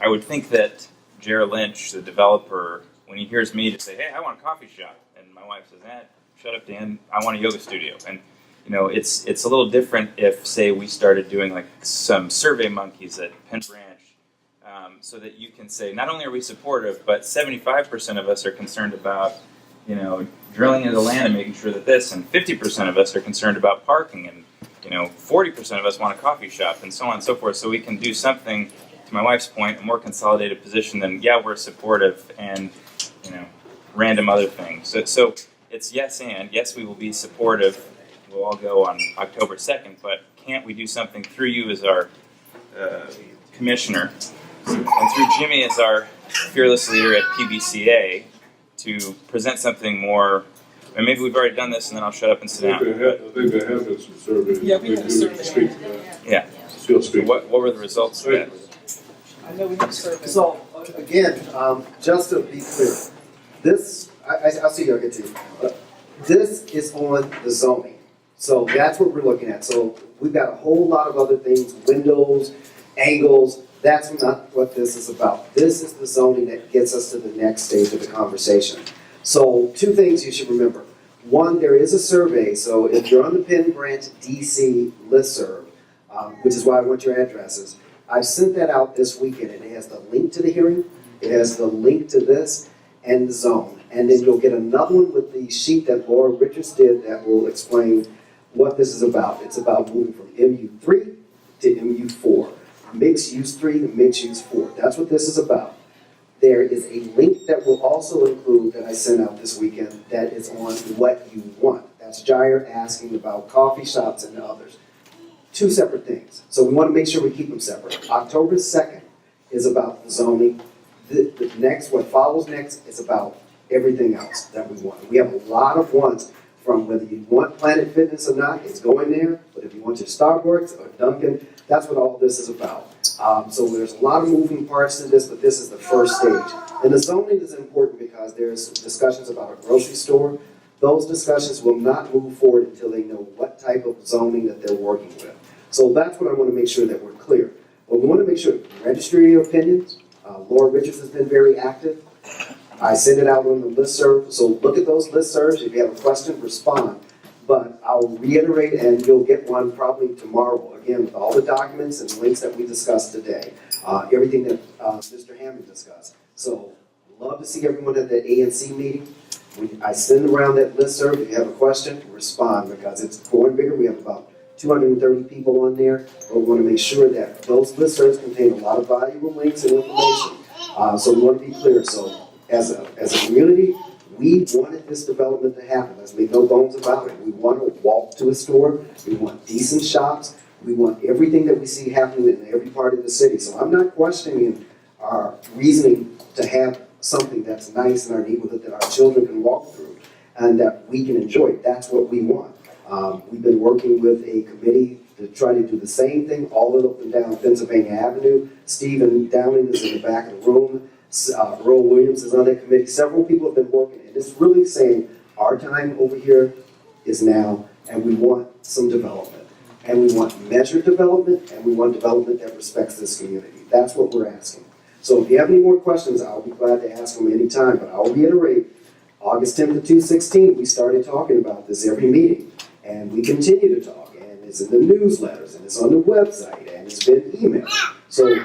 I would think that Jared Lynch, the developer, when he hears me to say, "Hey, I want a coffee shop," and my wife says, "Shut up, Dan. I want a yoga studio," and it's a little different if, say, we started doing like some Survey Monkeys at Penn Branch, so that you can say, not only are we supportive, but 75% of us are concerned about, drilling into the land and making sure that this, and 50% of us are concerned about parking, and 40% of us want a coffee shop, and so on and so forth. So we can do something, to my wife's point, a more consolidated position than, yeah, we're supportive and random other things. So it's yes, and yes, we will be supportive. We'll all go on October 2nd, but can't we do something through you as our commissioner and through Jimmy as our fearless leader at PBCA to present something more? And maybe we've already done this, and then I'll shut up and sit down. I think there have been some surveys. Yeah, we have a survey. Yeah. Still speak. What were the results of that? I know we have a survey. So, again, just to be clear, this, I'll see you, I'll get to you. This is on the zoning. So that's what we're looking at. So we've got a whole lot of other things, windows, angles. That's not what this is about. This is the zoning that gets us to the next stage of the conversation. So 2 things you should remember. One, there is a survey, so if you're on the Penn Branch DC listserv, which is why I want your addresses, I sent that out this weekend, and it has the link to the hearing, it has the link to this, and the zone. And then you'll get another one with the sheet that Laura Richards did that will explain what this is about. It's about moving from MU3 to MU4. Mixed use 3 to mixed use 4. That's what this is about. There is a link that will also include, that I sent out this weekend, that is on what you want. That's Jair asking about coffee shops and others. 2 separate things. So we want to make sure we keep them separate. October 2nd is about the zoning. The next, what follows next, is about everything else that we want. We have a lot of ones from whether you want Planet Fitness or not, it's going there. But if you want your Starbucks or Dunkin', that's what all this is about. So there's a lot of moving parts to this, but this is the first stage. And the zoning is important because there's discussions about a grocery store. Those discussions will not move forward until they know what type of zoning that they're working with. So that's what I want to make sure that we're clear. But we want to make sure, register your opinions. Laura Richards has been very active. I send it out on the listserv, so look at those listservs. If you have a question, respond. But I'll reiterate, and you'll get one probably tomorrow, again, with all the documents and links that we discussed today. Everything that Mr. Hammond discussed. So, love to see everyone at the ANC meeting. I send around that listserv. If you have a question, respond, because it's growing bigger. We have about 230 people on there. But we want to make sure that those listservs contain a lot of valuable links and information. So we want to be clear. So as a community, we wanted this development to happen. Let's make no bones about it. We want to walk to a store. We want decent shops. We want everything that we see happening in every part of the city. So I'm not questioning our reasoning to have something that's nice in our neighborhood that our children can walk through and that we can enjoy. That's what we want. We've been working with a committee to try to do the same thing all up and down Pennsylvania Avenue. Stephen Downing is in the back of the room. Earl Williams is on that committee. Several people have been working, and it's really saying our time over here is now, and we want some development. And we want measured development, and we want development that respects this community. That's what we're asking. So if you have any more questions, I'll be glad to ask them anytime, but I'll reiterate, August 10th to 2/16, we started talking about this every meeting, and we continue to talk, and it's in the newsletters, and it's on the website, and it's been emailed. So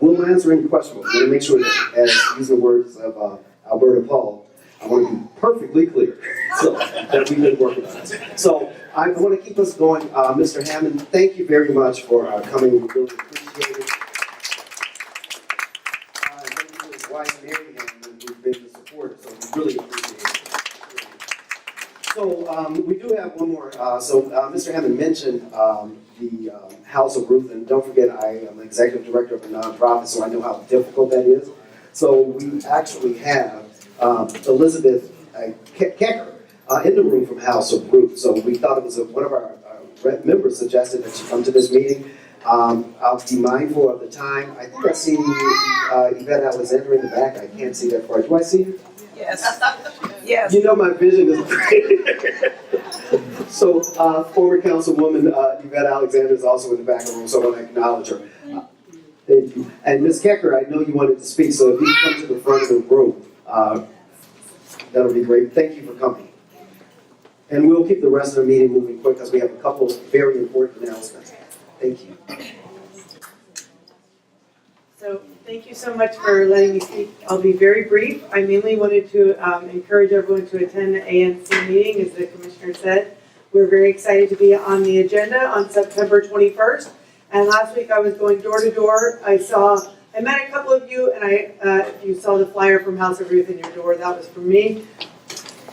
we'll answer any questions. We're going to make sure that, as using the words of Alberta Paul, I want to be perfectly clear so that we've been working on it. So I want to keep us going. Mr. Hammond, thank you very much for coming. We really appreciate it. Thank you for his wife, Mary Hammond, who's been the supporter, so we really appreciate it. So we do have one more. Mr. Hammond mentioned the House of Ruth, and don't forget I am executive director of a nonprofit, so I know how difficult that is. So we actually have Elizabeth Kecker in the room from House of Ruth. So we thought it was one of our members suggested that she come to this meeting. I'll be mindful of the time. I think I see Yvette Alexander in the back. I can't see that far. Do I see you? Yes. Yes. You know my vision is So former Councilwoman Yvette Alexander is also in the back of the room, so I want to acknowledge her. Thank you. And Ms. Kecker, I know you wanted to speak, so if you come to the front of the room, that'll be great. Thank you for coming. And we'll keep the rest of the meeting moving quick because we have a couple of very important announcements. Thank you. So thank you so much for letting me speak. I'll be very brief. I mainly wanted to encourage everyone to attend the ANC meeting, as the commissioner said. We're very excited to be on the agenda on September 21st. And last week I was going door to door. I met a couple of you, and if you saw the flyer from House of Ruth in your door, that was from me.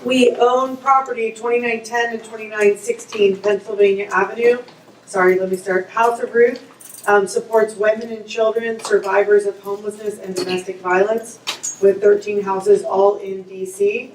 We own property 2910 and 2916 Pennsylvania Avenue. Sorry, let me start. House of Ruth supports women and children, survivors of homelessness and domestic violence, with 13 houses all in DC.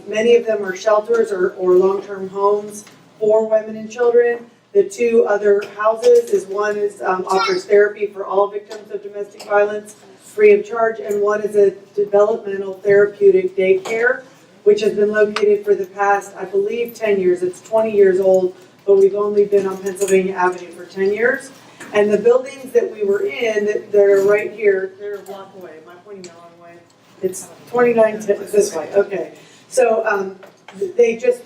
Many of them are shelters or long-term homes for women and children. The 2 other houses one offers therapy for all victims of domestic violence, free of charge, and one is a developmental therapeutic daycare, which has been located for the past, I believe, 10 years. It's 20 years old, but we've only been on Pennsylvania Avenue for 10 years. And the buildings that we were in, that are right here, they're a block away. Am I pointing the wrong way? It's 29 this way, okay. So,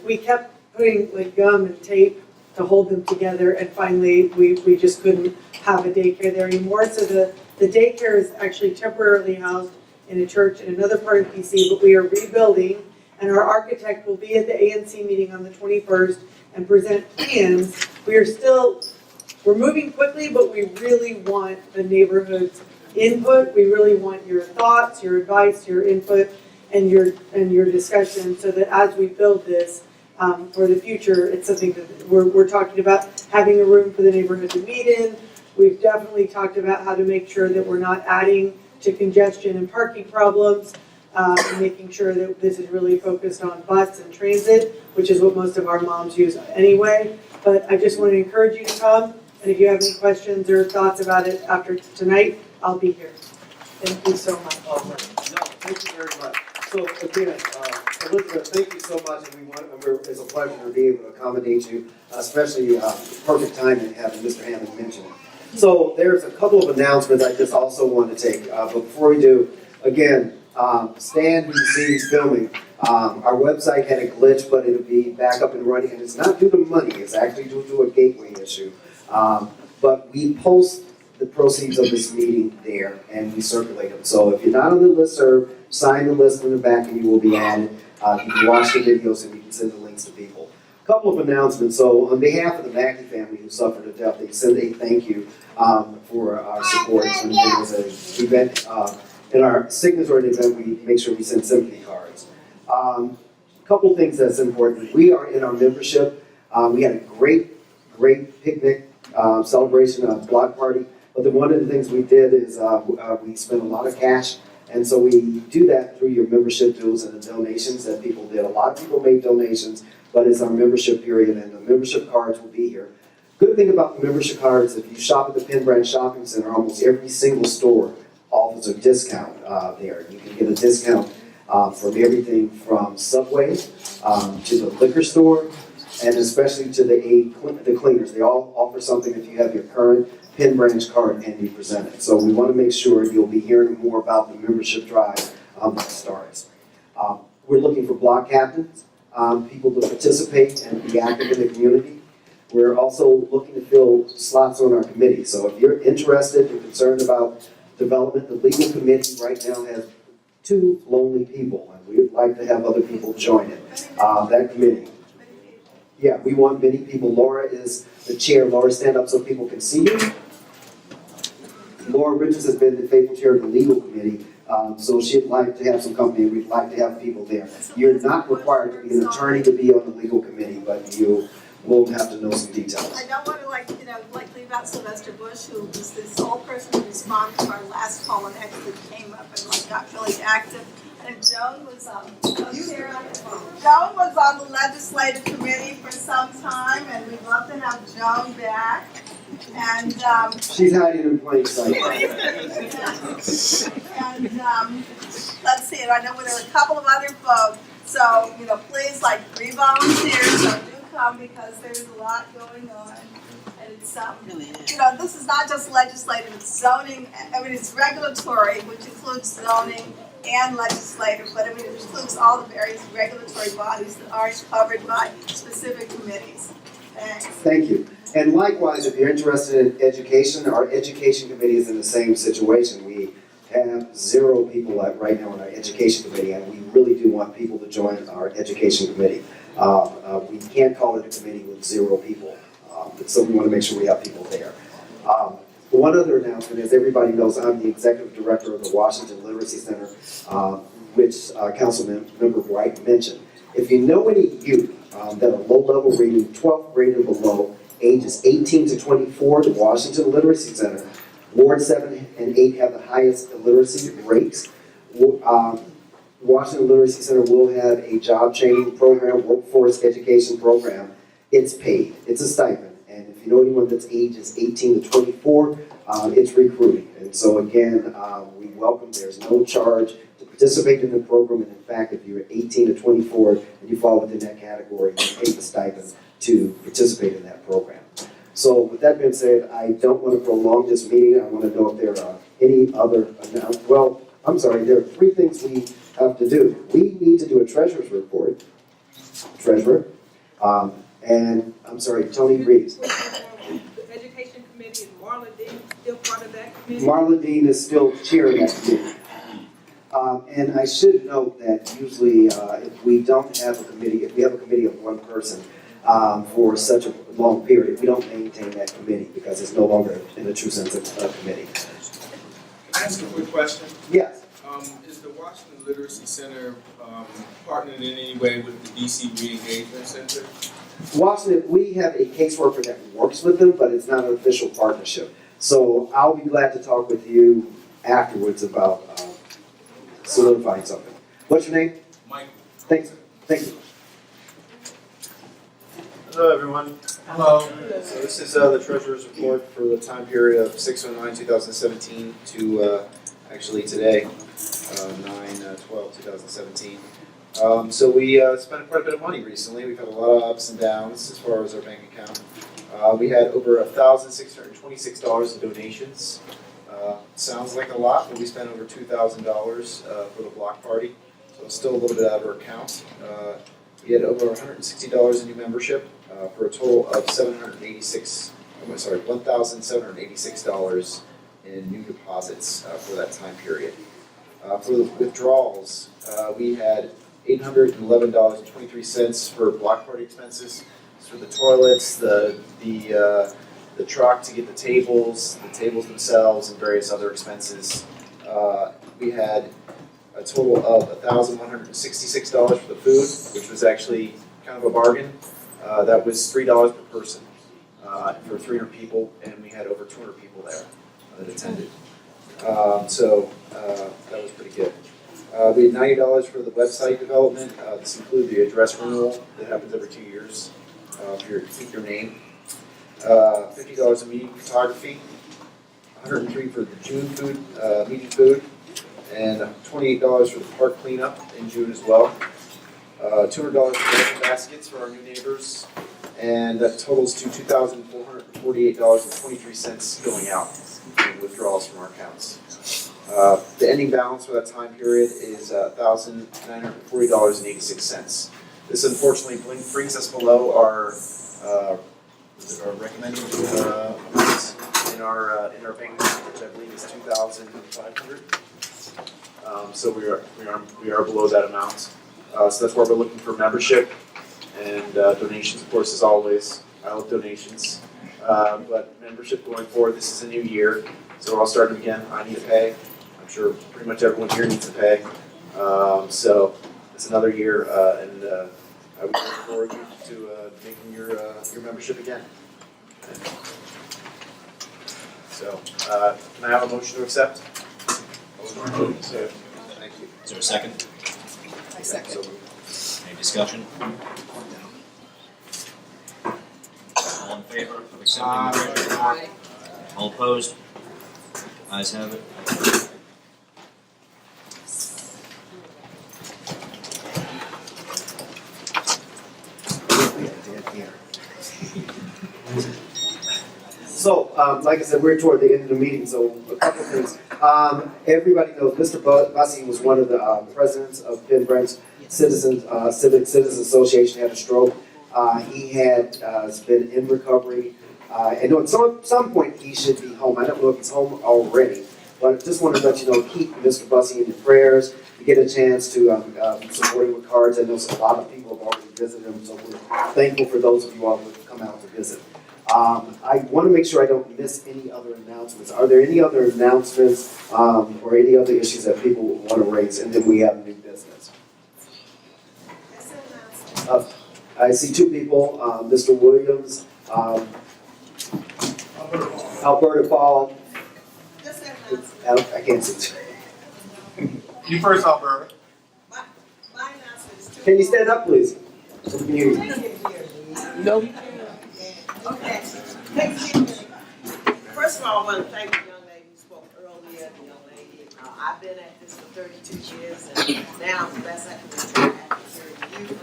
we kept putting like gum and tape to hold them together, and finally, we just couldn't have a daycare there anymore. So the daycare is actually temporarily housed in a church in another part of PC, but we are rebuilding, and our architect will be at the ANC meeting on the 21st and present plans. We're moving quickly, but we really want the neighborhood's input. We really want your thoughts, your advice, your input, and your discussion, so that as we build this for the future, it's something that we're talking about having a room for the neighborhood to meet in. We've definitely talked about how to make sure that we're not adding to congestion and parking problems, and making sure that this is really focused on bus and transit, which is what most of our moms use anyway. But I just want to encourage you to come, and if you have any questions or thoughts about it after tonight, I'll be here. Thank you so much. No, thank you very much. So again, Elizabeth, thank you so much, and it's a pleasure to be able to accommodate you, especially perfect timing having Mr. Hammond mention it. So there's a couple of announcements I just also want to take, but before we do, again, Stan, who you see is filming, our website had a glitch, but it'll be back up and running, and it's not due to money, it's actually due to a gateway issue. But we post the proceeds of this meeting there, and we circulate them. So if you're not on the listserv, sign the list in the back and you will be added. You can watch the videos and we can send the links to people. A couple of announcements. So on behalf of the Mackey family who suffered a death, they send a thank you for our support. And there was an event, in our signature event, we make sure we send sympathy cards. A couple things that's important. We are in our membership. We had a great picnic celebration, block party. But then one of the things we did is we spent a lot of cash, and so we do that through your membership dues and the donations that people did. A lot of people made donations, but it's our membership period, and the membership cards will be here. Good thing about the membership cards, if you shop at the Penn Branch Shopping Center, almost every single store offers a discount there. You can get a discount from everything from Subway to the liquor store, and especially to the cleaners. They all offer something if you have your current Penn Branch card and you present it. So we want to make sure you'll be hearing more about the membership drive that starts. We're looking for block captains, people to participate and be active in the community. We're also looking to fill slots on our committee. So if you're interested and concerned about development, the legal committee right now has 2 lonely people, and we would like to have other people join it, that committee. Yeah, we want many people. Laura is the chair. Laura, stand up so people can see you. Laura Richards has been the faithful chair of the legal committee, so she'd like to have some company. We'd like to have people there. You're not required to be an attorney to be on the legal committee, but you will have to know some details. I don't want to leave out Sylvester Bush, who was the sole person who responded to our last call and actually came up and got really active. And Joan was Joan was on the legislative committee for some time, and we'd love to have Joan back. And she's hiding in plain sight. And let's see, I know there are a couple of other folks. So please re-volunteer. So do come because there's a lot going on. And it's this is not just legislative, it's zoning. I mean, it's regulatory, which includes zoning and legislative, but it includes all the various regulatory bodies that are covered by specific committees. Thanks. Thank you. And likewise, if you're interested in education, our education committee is in the same situation. We have 0 people right now in our education committee, and we really do want people to join our education committee. We can't call it a committee with 0 people, so we want to make sure we have people there. One other announcement is everybody knows I'm the executive director of the Washington Literacy Center, which Councilmember White mentioned. If you know any youth that are low-level reading, 12th grade or below, ages 18 to 24, the Washington Literacy Center, Ward 7 and 8 have the highest literacy rates. Washington Literacy Center will have a job training program, workforce education program. It's paid. It's a stipend. And if you know anyone that's ages 18 to 24, it's recruiting. And so again, we welcome, there's no charge to participate in the program. And in fact, if you're 18 to 24 and you fall within that category, you pay the stipend to participate in that program. So with that being said, I don't want to prolong this meeting. I want to know if there are any other announcements. Well, there are three things we have to do. We need to do a treasurer's report, treasurer, and, Tony Reeves. Education committee, is Marla Dean still part of that committee? Marla Dean is still chairing that committee. And I should note that usually if we don't have a committee, if we have a committee of one person for such a long period, we don't maintain that committee because it's no longer in the true sense of a committee. Can I ask a quick question? Yes. Is the Washington Literacy Center partnered in any way with the DC Re-Engagement Center? Washington, we have a caseworker that works with them, but it's not an official partnership. So I'll be glad to talk with you afterwards about solidifying something. What's your name? Mike. Thank you. Hello, everyone. Hello. So this is the treasurer's report for the time period of 6/09/2017 to actually today, 9/12/2017. So we spent quite a bit of money recently. We've had a lot of ups and downs as far as our bank account. We had over $1,626 in donations. Sounds like a lot, but we spent over $2,000 for the block party, so it's still a little bit out of our account. We had over $160 in new membership for a total of $1,786 in new deposits for that time period. For the withdrawals, we had $811.23 for block party expenses. For the toilets, the truck to get the tables themselves, and various other expenses. We had a total of $1,166 for the food, which was actually kind of a bargain. That was $3 per person for 300 people, and we had over 200 people there that attended. So that was pretty good. We had $90 for the website development. This included the address renewal that happens every 2 years for your name. $50 in meeting photography. $103 for the June food, meeting food, and $28 for the park cleanup in June as well. $200 for baskets for our new neighbors, and that totals to $2,448.23 going out in withdrawals from our accounts. The ending balance for that time period is $1,940.86. This unfortunately brings us below our recommended amounts in our bank account, which I believe is $2,500. So we are below that amount. So that's why we're looking for membership and donations, of course, as always. I love donations, but membership going forward. This is a new year, so we're all starting again. I need to pay. I'm sure pretty much everyone here needs to pay. So it's another year, and I would look forward to making your membership again. So, can I have a motion to accept? Thank you. Is there a second? I second. Any discussion? All in favor of accepting the treasurer's report? Aye. All opposed? Ayes have it. So, like I said, we're toward the end of the meeting, so a couple of things. Everybody knows Mr. Bussey was one of the presidents of Penn Branch Civic Citizens Association, had a stroke. He had been in recovery, and at some point he should be home. I don't know if he's home already, but I just want to let you know, keep Mr. Bussey in your prayers. You get a chance to support him with cards. I know a lot of people have already visited him, so we're thankful for those of you all who have come out to visit. I want to make sure I don't miss any other announcements. Are there any other announcements or any other issues that people want to raise? And then we have new business. I see two people, Mr. Williams, Alberta Paul. I can't see. You first, Alberta. Can you stand up, please? So we can hear you. Nope. Okay. First of all, I want to thank the young lady who spoke earlier, the young lady. I've been at this for 32 years, and now I'm the best I can do after 30 years.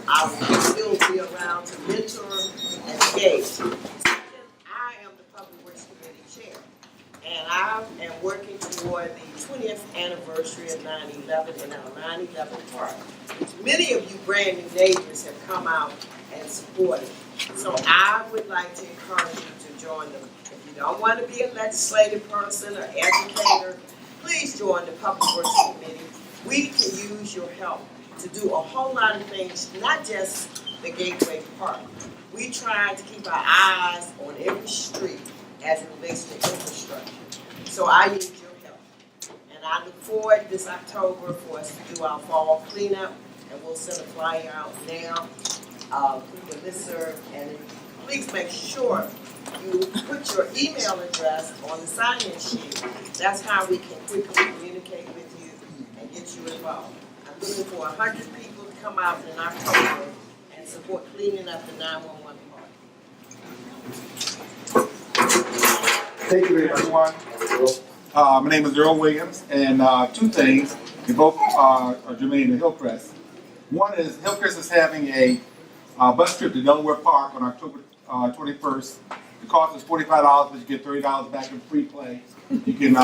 I will still be around to mentor and engage. Second, I am the Public Works Committee Chair, And I am working toward the 20th anniversary of 9/11 in our 9/11 Park, which many of you brand new neighbors have come out and supported. So I would like to encourage you to join them. If you don't want to be a legislative person or educator, please join the Public Works Committee. We can use your help to do a whole lot of things, not just the Gateway Park. We try to keep our eyes on every street as it relates to infrastructure. So I need your help. And I look forward this October for us to do our fall cleanup, and we'll send a flyer out now through the listserv. And please make sure you put your email address on the sign-in sheet. That's how we can quickly communicate with you and get you involved. I'm looking for 100 people to come out in October and support cleaning up the 911 park. Thank you very much, everyone. My name is Earl Williams, and two things, they both are germane to Hillcrest. One is Hillcrest is having a bus trip to Delaware Park on October 21st. The cost is $45, but you get $30 back in free play. You can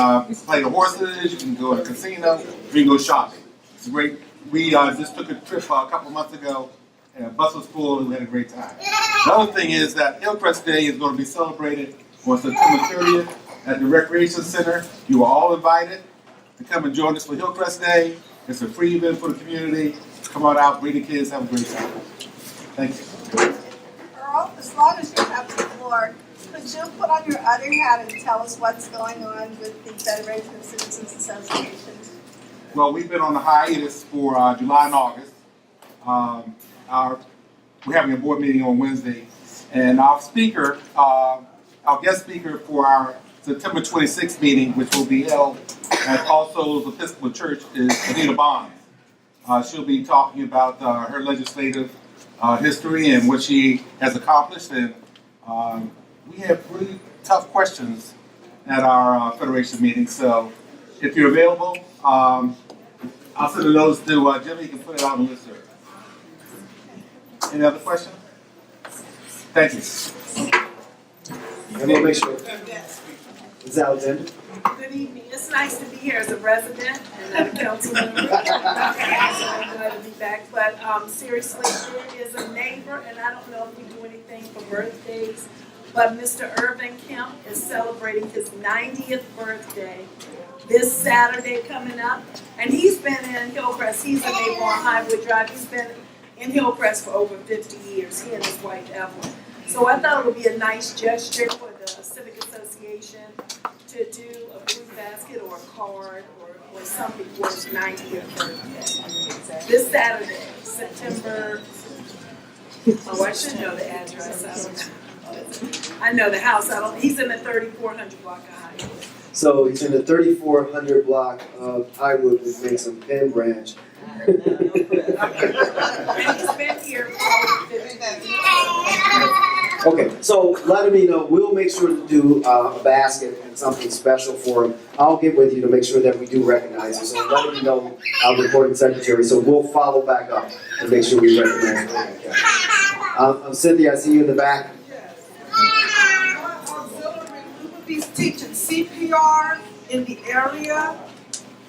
play the horses, you can go to a casino, or you can go shopping. It's great. We just took a trip a couple months ago, and the bus was full, and we had a great time. The other thing is that Hillcrest Day is going to be celebrated on September 30th at the Recreation Center. You are all invited to come and join us for Hillcrest Day. It's a free event for the community. Come on out, bring the kids, have a great time. Thank you. Earl, as long as you have the floor, could you put on your other hat and tell us what's going on with the Federation of Citizens Associations? Well, we've been on a hiatus for July and August. We're having a board meeting on Wednesday, and our speaker, our guest speaker for our September 26th meeting, which will be held at All Souls Episcopal Church, is Anita Bonds. She'll be talking about her legislative history and what she has accomplished, and we have really tough questions at our Federation meeting. So if you're available, I'll send a notice to Jimmy. You can put it out on the list. Any other questions? Thank you. And we'll make sure. Ms. Alexander? Good evening. It's nice to be here as a resident and not a council member. So I'm glad to be back. But seriously, there is a neighbor, and I don't know if we do anything for birthdays, but Mr. Irvin Kemp is celebrating his 90th birthday this Saturday coming up. And he's been in Hillcrest. He's a neighbor on Highwood Drive. He's been in Hillcrest for over 50 years, he and his wife Evelyn. So I thought it would be a nice gesture for the Civic Association to do a fruit basket or a card or something for his 90th birthday. This Saturday, September, I should know the address. I know the house. He's in the 3400 block of Highwood. So he's in the 3400 block of Highwood, which makes him Penn branch. And he's been here for 50 years. Okay, so let me know. We'll make sure to do a basket and something special for him. I'll get with you to make sure that we do recognize him. So let me know, our recording secretary. So we'll follow back up and make sure we recognize him. Cynthia, I see you in the back. We will be teaching CPR in the area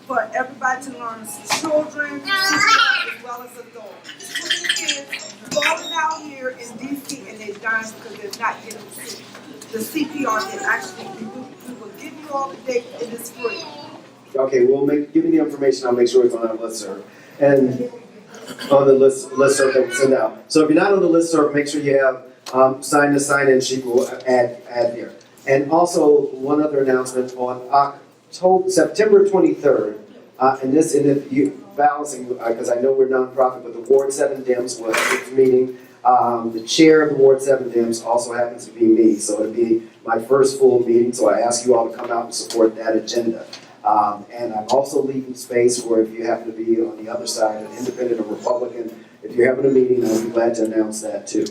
for everybody to learn, children, CPR, as well as adults. Some kids falling out here in DC and they're dying because they're not getting the CPR that actually we will give you all the date and it's free. Okay, give me the information. I'll make sure it's on our listserv. And on the listserv that we send out. So if you're not on the listserv, make sure you have sign-in sheet. We'll add here. And also one other announcement on September 23rd, and if you balancing, because I know we're nonprofit, but the Ward 7 Dems was at this meeting. The chair of the Ward 7 Dems also happens to be me, so it'll be my first full meeting, so I ask you all to come out and support that agenda. And I'm also leaving space for if you happen to be on the other side, an independent or Republican, if you're having a meeting, I'll be glad to announce that too.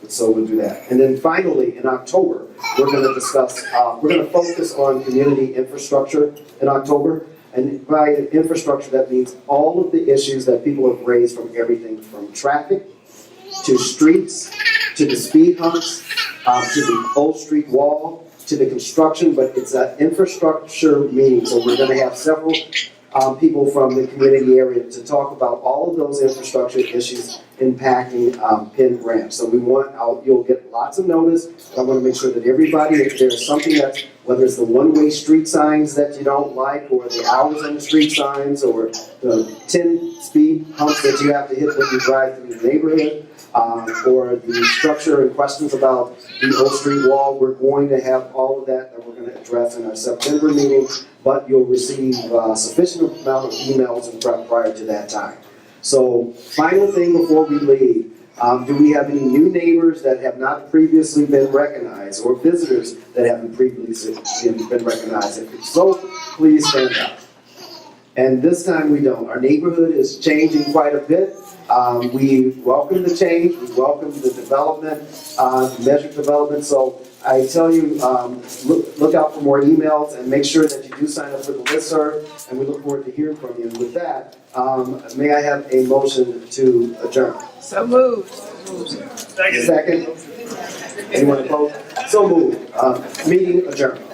So we'll do that. And then finally, in October, we're going to discuss, we're going to focus on community infrastructure in October. And by infrastructure, that means all of the issues that people have raised, from everything from traffic to streets, to the speed humps, to the Old Street Wall, to to the construction, but it's an infrastructure meeting, so we're gonna have several people from the community area to talk about all of those infrastructure issues impacting Penn Branch. So you'll get lots of notice. I want to make sure that everybody, if there's something that's, whether it's the one-way street signs that you don't like, or the hours on the street signs, or the 10-speed humps that you have to hit when you drive through the neighborhood, or the structure and questions about the Oak Street wall, we're going to have all of that we're going to address in our September meeting, but you'll receive a sufficient amount of emails and prep prior to that time. So, final thing before we leave, do we have any new neighbors that have not previously been recognized, or visitors that haven't previously been recognized? If so, please stand up. And this time we don't. Our neighborhood is changing quite a bit. We welcome the change, we welcome the development, measured development. So I tell you, look out for more emails and make sure that you do sign up for the listserv, and we look forward to hearing from you. And with that, may I have a motion to adjourn? So moved. Second. Anyone opposed? So moved. Meeting adjourned.